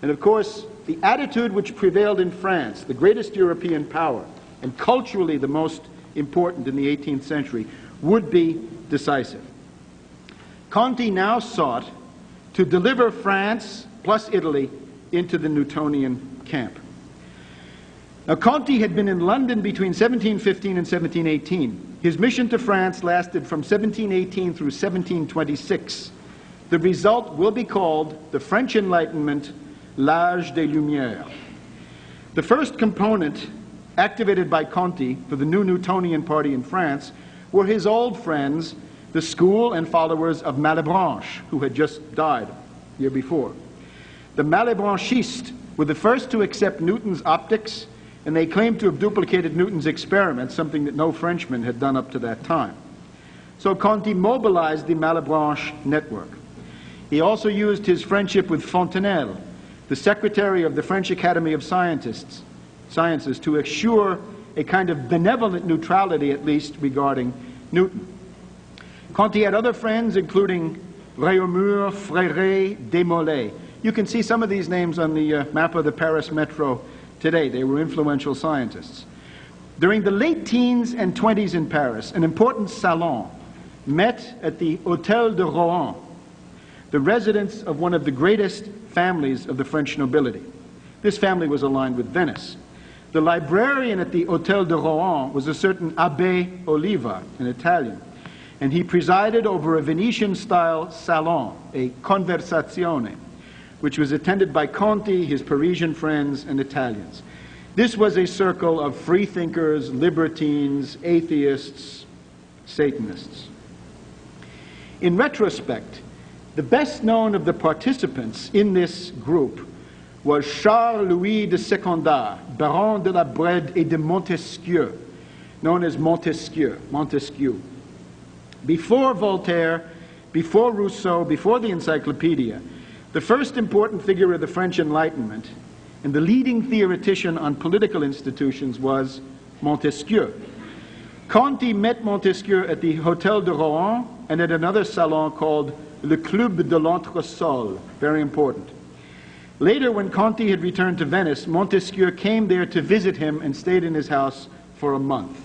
And of course, the attitude which prevailed in France, the greatest European power, and culturally the most important in the 18th century, would be decisive. Conti now sought to deliver France plus Italy into the Newtonian camp. Now, Conti had been in London between 1715 and 1718. His mission to France lasted from 1718 through 1726. The result will be called the French Enlightenment, l'âge des Lumières. The first component activated by Conti for the new Newtonian party in France were his old friends, the school and followers of Malebranche, who had just died the year before. The Malebranchists were the first to accept Newton's optics, and they claimed to have duplicated Newton's experiments, something that no Frenchman had done up to that time. So Conti mobilized the Malebranche network. He also used his friendship with Fontenelle, the secretary of the French Academy of Sciences, to assure a kind of benevolent neutrality, at least, regarding Newton. Conti had other friends, including Réaumur, Fréret, Desmoulins. You can see some of these names on the map of the Paris metro today. They were influential scientists. During the late teens and 20s in Paris, an important salon met at the Hôtel de Rohan, the residence of one of the greatest families of the French nobility. This family was aligned with Venice. The librarian at the Hôtel de Rohan was a certain Abbé Oliva, an Italian, and he presided over a Venetian-style salon, a conversazione, which was attended by Conti, his Parisian friends, and Italians. This was a circle of freethinkers, libertines, atheists, Satanists. In retrospect, the best known of the participants in this group was Charles-Louis de Secondar, Baron de la Brede et de Montesquieu, known as Montesquieu. Before Voltaire, before Rousseau, before the Encyclopedia, the first important figure of the French Enlightenment and the leading theoretician on political institutions was Montesquieu. Conti met Montesquieu at the Hôtel de Rohan and at another salon called Le Club de l'Entresol, very important. Later, when Conti had returned to Venice, Montesquieu came there to visit him and stayed in his house for a month.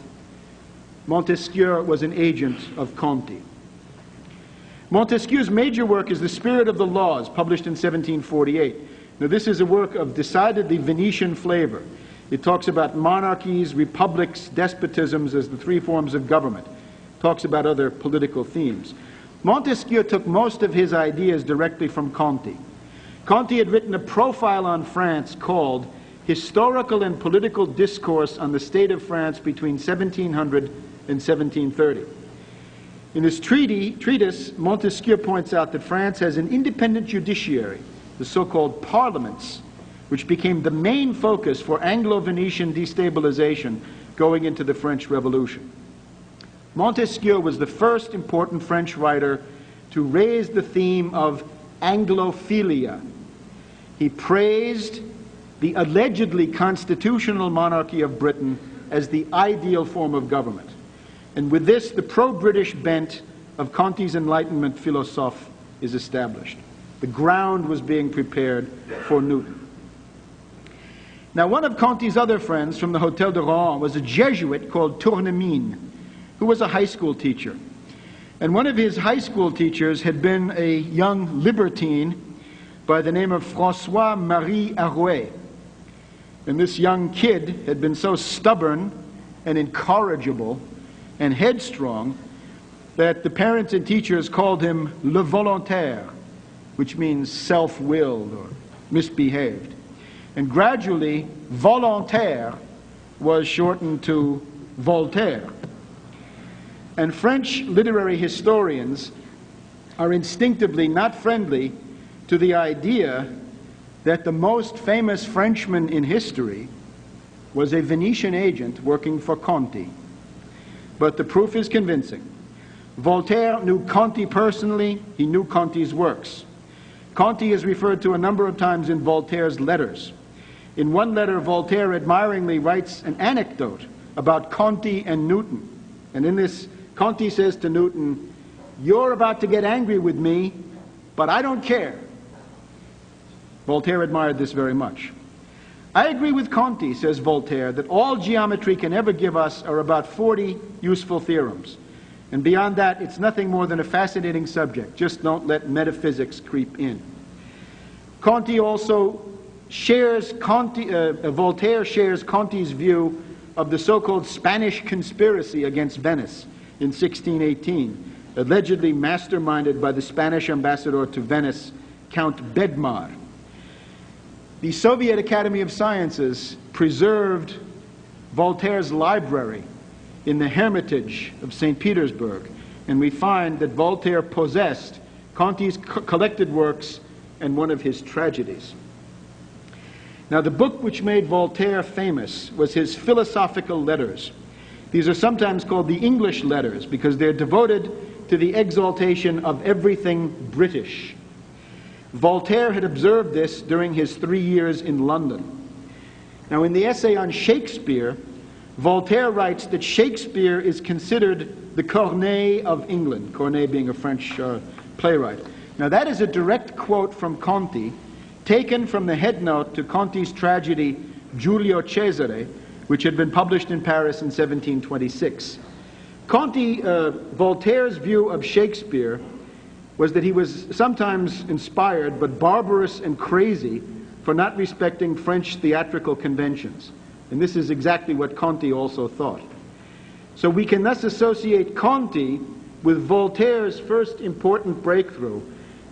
Montesquieu was an agent of Conti. Montesquieu's major work is The Spirit of the Laws, published in 1748. Now, this is a work of decidedly Venetian flavor. It talks about monarchies, republics, despotisms as the three forms of government. It talks about other political themes. Montesquieu took most of his ideas directly from Conti. Conti had written a profile on France called Historical and Political Discourse on the State of France between 1700 and 1730. In his treatise, Montesquieu points out that France has an independent judiciary, the so-called parliaments, which became the main focus for Anglo-Venetian destabilization going into the French Revolution. Montesquieu was the first important French writer to raise the theme of Anglophilia. He praised the allegedly constitutional monarchy of Britain as the ideal form of government. And with this, the pro-British bent of Conti's Enlightenment philosophe is established. The ground was being prepared for Newton. Now, one of Conti's other friends from the Hôtel de Rohan was a Jesuit called Tournemine, who was a high school teacher. And one of his high school teachers had been a young libertine by the name of François-Marie Arouet. And this young kid had been so stubborn and incorrigible and headstrong that the parents and teachers called him le volontaire, which means self-willed or misbehaved. And gradually, Volontaire was shortened to Voltaire. And French literary historians are instinctively not friendly to the idea that the most famous Frenchman in history was a Venetian agent working for Conti. But the proof is convincing. Voltaire knew Conti personally. He knew Conti's works. Conti is referred to a number of times in Voltaire's letters. In one letter, Voltaire admiringly writes an anecdote about Conti and Newton. And in this, Conti says to Newton, "You're about to get angry with me, but I don't care." Voltaire admired this very much. "I agree with Conti," says Voltaire, "that all geometry can ever give us are about 40 useful theorems. And beyond that, it's nothing more than a fascinating subject. Just don't let metaphysics creep in." Conti also shares Voltaire shares Conti's view of the so-called Spanish conspiracy against Venice in 1618, allegedly masterminded by the Spanish ambassador to Venice, Count Bedmar. The Soviet Academy of Sciences preserved Voltaire's library in the Hermitage of St. Petersburg, and we find that Voltaire possessed Conti's collected works and one of his tragedies. Now, the book which made Voltaire famous was his philosophical letters. These are sometimes called the English letters because they're devoted to the exaltation of everything British. Voltaire had observed this during his 3 years in London. Now, in the essay on Shakespeare, Voltaire writes that Shakespeare is considered the Corneille of England, Corneille being a French playwright. Now, that is a direct quote from Conti, taken from the headnote to Conti's tragedy Giulio Cesare, which had been published in Paris in 1726. Voltaire's view of Shakespeare was that he was sometimes inspired but barbarous and crazy for not respecting French theatrical conventions. And this is exactly what Conti also thought. So we can thus associate Conti with Voltaire's first important breakthrough,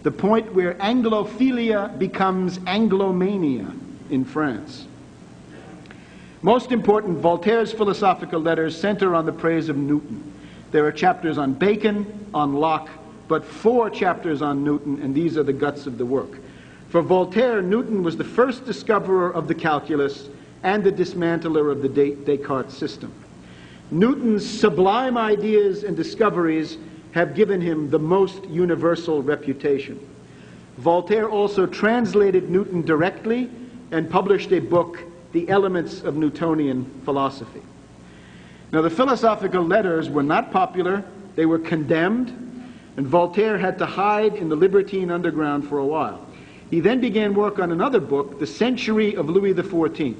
the point where Anglophilia becomes Anglomania in France. Most important, Voltaire's philosophical letters center on the praise of Newton. There are chapters on Bacon, on Locke, but 4 chapters on Newton, and these are the guts of the work. For Voltaire, Newton was the first discoverer of the calculus and the dismantler of the Descartes system. Newton's sublime ideas and discoveries have given him the most universal reputation. Voltaire also translated Newton directly and published a book, The Elements of Newtonian Philosophy. Now, the philosophical letters were not popular, they were condemned, and Voltaire had to hide in the libertine underground for a while. He then began work on another book, The Century of Louis XIV.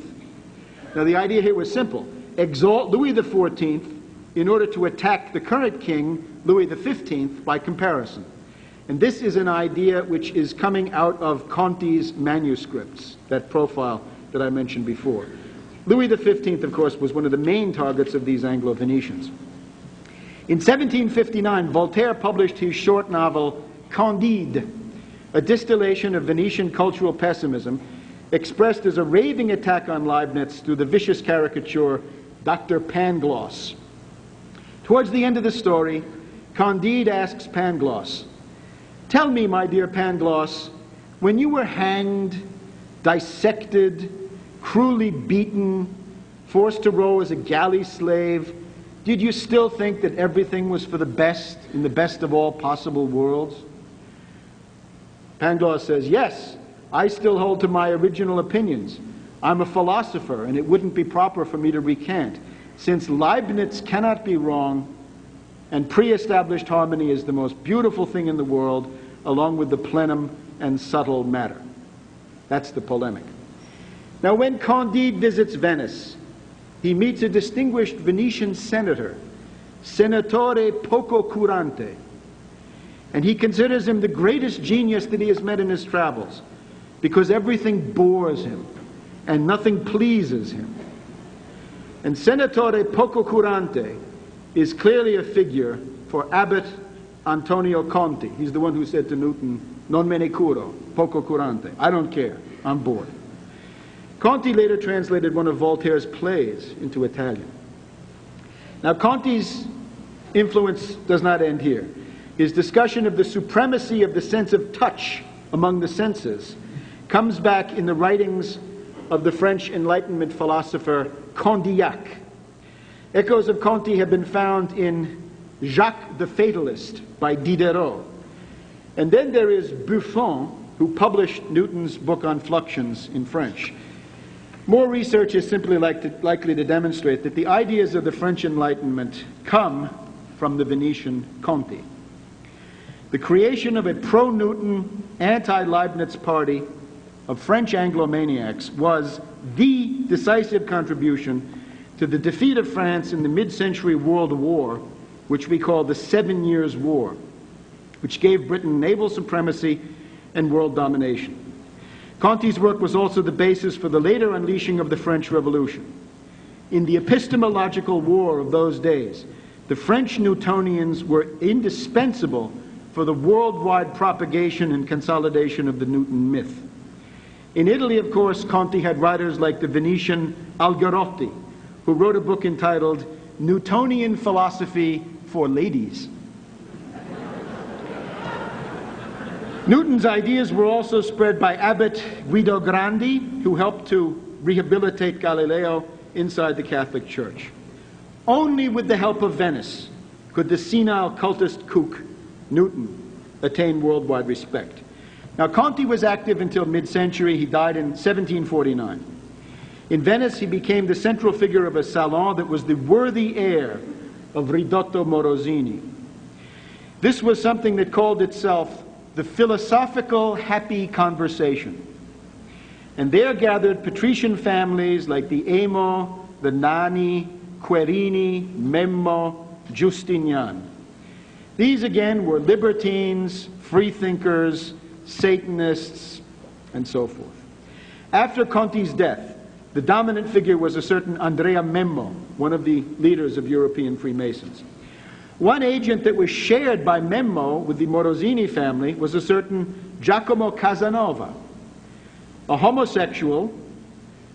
Now, the idea here was simple: exalt Louis XIV in order to attack the current king, Louis XV, by comparison. And this is an idea which is coming out of Conti's manuscripts, that profile that I mentioned before. Louis XV, of course, was one of the main targets of these Anglo-Venetians. In 1759, Voltaire published his short novel, Candide, a distillation of Venetian cultural pessimism, expressed as a raving attack on Leibniz through the vicious caricature, Dr. Pangloss. Towards the end of the story, Candide asks Pangloss, "Tell me, my dear Pangloss, when you were hanged, dissected, cruelly beaten, forced to row as a galley slave, did you still think that everything was for the best, in the best of all possible worlds?" Pangloss says, "Yes, I still hold to my original opinions. I'm a philosopher, and it wouldn't be proper for me to recant, since Leibniz cannot be wrong, and pre-established harmony is the most beautiful thing in the world, along with the plenum and subtle matter." That's the polemic. Now, when Candide visits Venice, he meets a distinguished Venetian senator, Senatore Poco Curante, and he considers him the greatest genius that he has met in his travels, because everything bores him and nothing pleases him. And Senatore Poco Curante is clearly a figure for Abbot Antonio Conti. He's the one who said to Newton, "Non me ne curo, poco curante." I don't care, I'm bored. Conti later translated one of Voltaire's plays into Italian. Now, Conti's influence does not end here. His discussion of the supremacy of the sense of touch among the senses comes back in the writings of the French Enlightenment philosopher Condillac. Echoes of Conti have been found in Jacques the Fatalist by Diderot. And then there is Buffon, who published Newton's book on fluxions in French. More research is simply likely to demonstrate that the ideas of the French Enlightenment come from the Venetian Conti. The creation of a pro-Newton, anti-Leibniz party of French Anglo-maniacs was the decisive contribution to the defeat of France in the mid-century World War, which we call the 7 Years' War, which gave Britain naval supremacy and world domination. Conti's work was also the basis for the later unleashing of the French Revolution. In the epistemological war of those days, the French Newtonians were indispensable for the worldwide propagation and consolidation of the Newton myth. In Italy, of course, Conti had writers like the Venetian Algarotti, who wrote a book entitled Newtonian Philosophy for Ladies. Newton's ideas were also spread by Abbot Guido Grandi, who helped to rehabilitate Galileo inside the Catholic Church. Only with the help of Venice could the senile cultist kook, Newton, attain worldwide respect. Now, Conti was active until mid-century. He died in 1749. In Venice, he became the central figure of a salon that was the worthy heir of Ridotto Morosini. This was something that called itself the philosophical happy conversation. And there gathered patrician families like the Emo, the Nani, Querini, Memmo, Justinian. These again were libertines, freethinkers, Satanists, and so forth. After Conti's death, the dominant figure was a certain Andrea Memmo, one of the leaders of European Freemasons. One agent that was shared by Memmo with the Morosini family was a certain Giacomo Casanova, a homosexual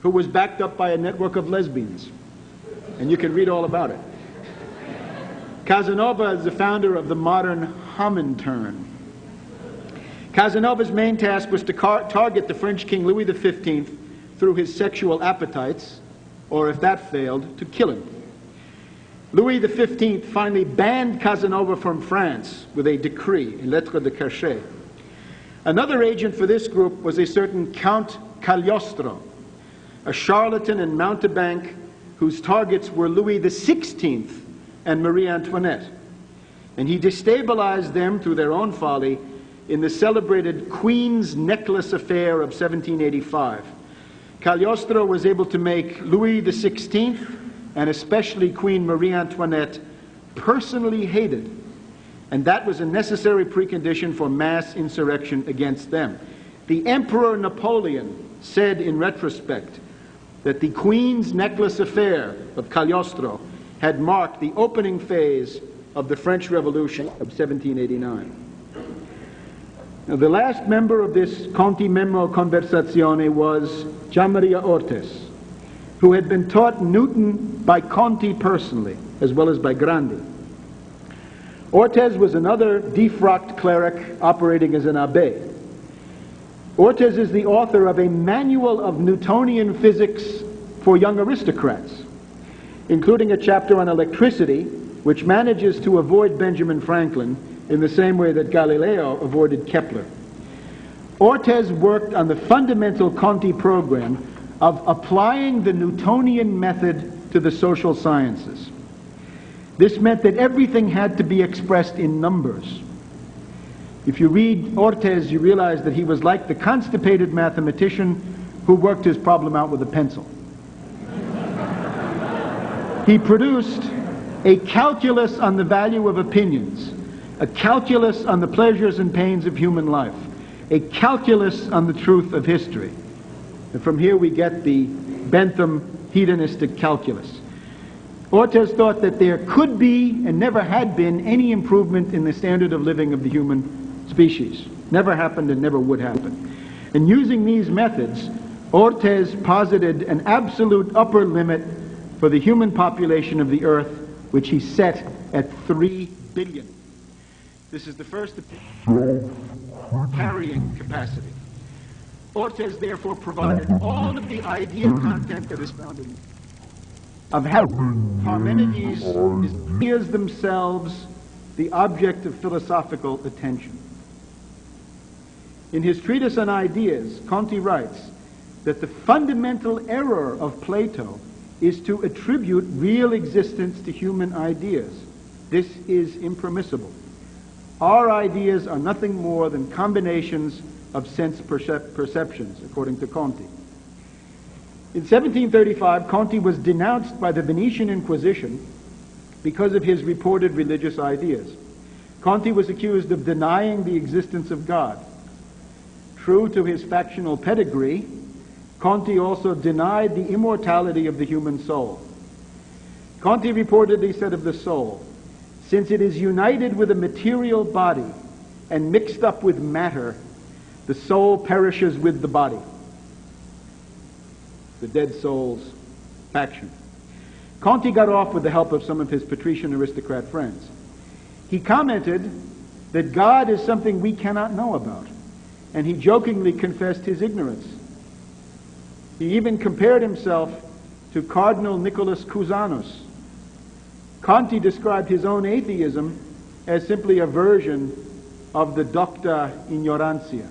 who was backed up by a network of lesbians. And you can read all about it. Casanova is the founder of the modern Comintern. Casanova's main task was to target the French King Louis XV through his sexual appetites, or if that failed, to kill him. Louis XV finally banned Casanova from France with a decree, a lettre de cachet. Another agent for this group was a certain Count Cagliostro, a charlatan and mountebank whose targets were Louis XVI and Marie Antoinette. And he destabilized them through their own folly in the celebrated Queen's Necklace affair of 1785. Cagliostro was able to make Louis XVI and especially Queen Marie Antoinette personally hated, and that was a necessary precondition for mass insurrection against them. The Emperor Napoleon said in retrospect that the Queen's Necklace affair of Cagliostro had marked the opening phase of the French Revolution of 1789. Now, the last member of this Conti-Memmo conversazione was Giammaria Ortez, who had been taught Newton by Conti personally, as well as by Grandi. Ortez was another defrocked cleric operating as an abbé. Ortez is the author of a manual of Newtonian physics for young aristocrats, including a chapter on electricity, which manages to avoid Benjamin Franklin in the same way that Galileo avoided Kepler. Ortez worked on the fundamental Conti program of applying the Newtonian method to the social sciences. This meant that everything had to be expressed in numbers. If you read Ortez, you realize that he was like the constipated mathematician who worked his problem out with a pencil. He produced a calculus on the value of opinions, a calculus on the pleasures and pains of human life, a calculus on the truth of history. And from here we get the Bentham hedonistic calculus. Ortez thought that there could be and never had been any improvement in the standard of living of the human species. Never happened and never would happen. And using these methods, Ortez posited an absolute upper limit for the human population of the earth, which he set at 3 billion. This is the first carrying capacity. Ortez therefore provided all of the ideal content that is found in of how Parmenides is themselves the object of philosophical attention. In his treatise on ideas, Conti writes that the fundamental error of Plato is to attribute real existence to human ideas. This is impermissible. Our ideas are nothing more than combinations of sense perceptions, according to Conti. In 1735, Conti was denounced by the Venetian Inquisition because of his reported religious ideas. Conti was accused of denying the existence of God. True to his factional pedigree, Conti also denied the immortality of the human soul. Conti reportedly said of the soul, "Since it is united with a material body and mixed up with matter, the soul perishes with the body." The dead soul's faction. Conti got off with the help of some of his patrician aristocrat friends. He commented that God is something we cannot know about, and he jokingly confessed his ignorance. He even compared himself to Cardinal Nicholas Cusanus. Conti described his own atheism as simply a version of the docta ignorantia.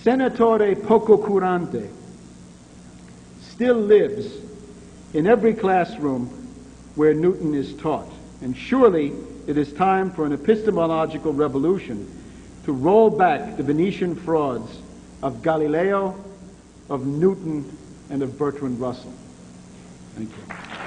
Senatore poco curante still lives in every classroom where Newton is taught, and surely it is time for an epistemological revolution to roll back the Venetian frauds of Galileo, of Newton, and of Bertrand Russell. Thank you.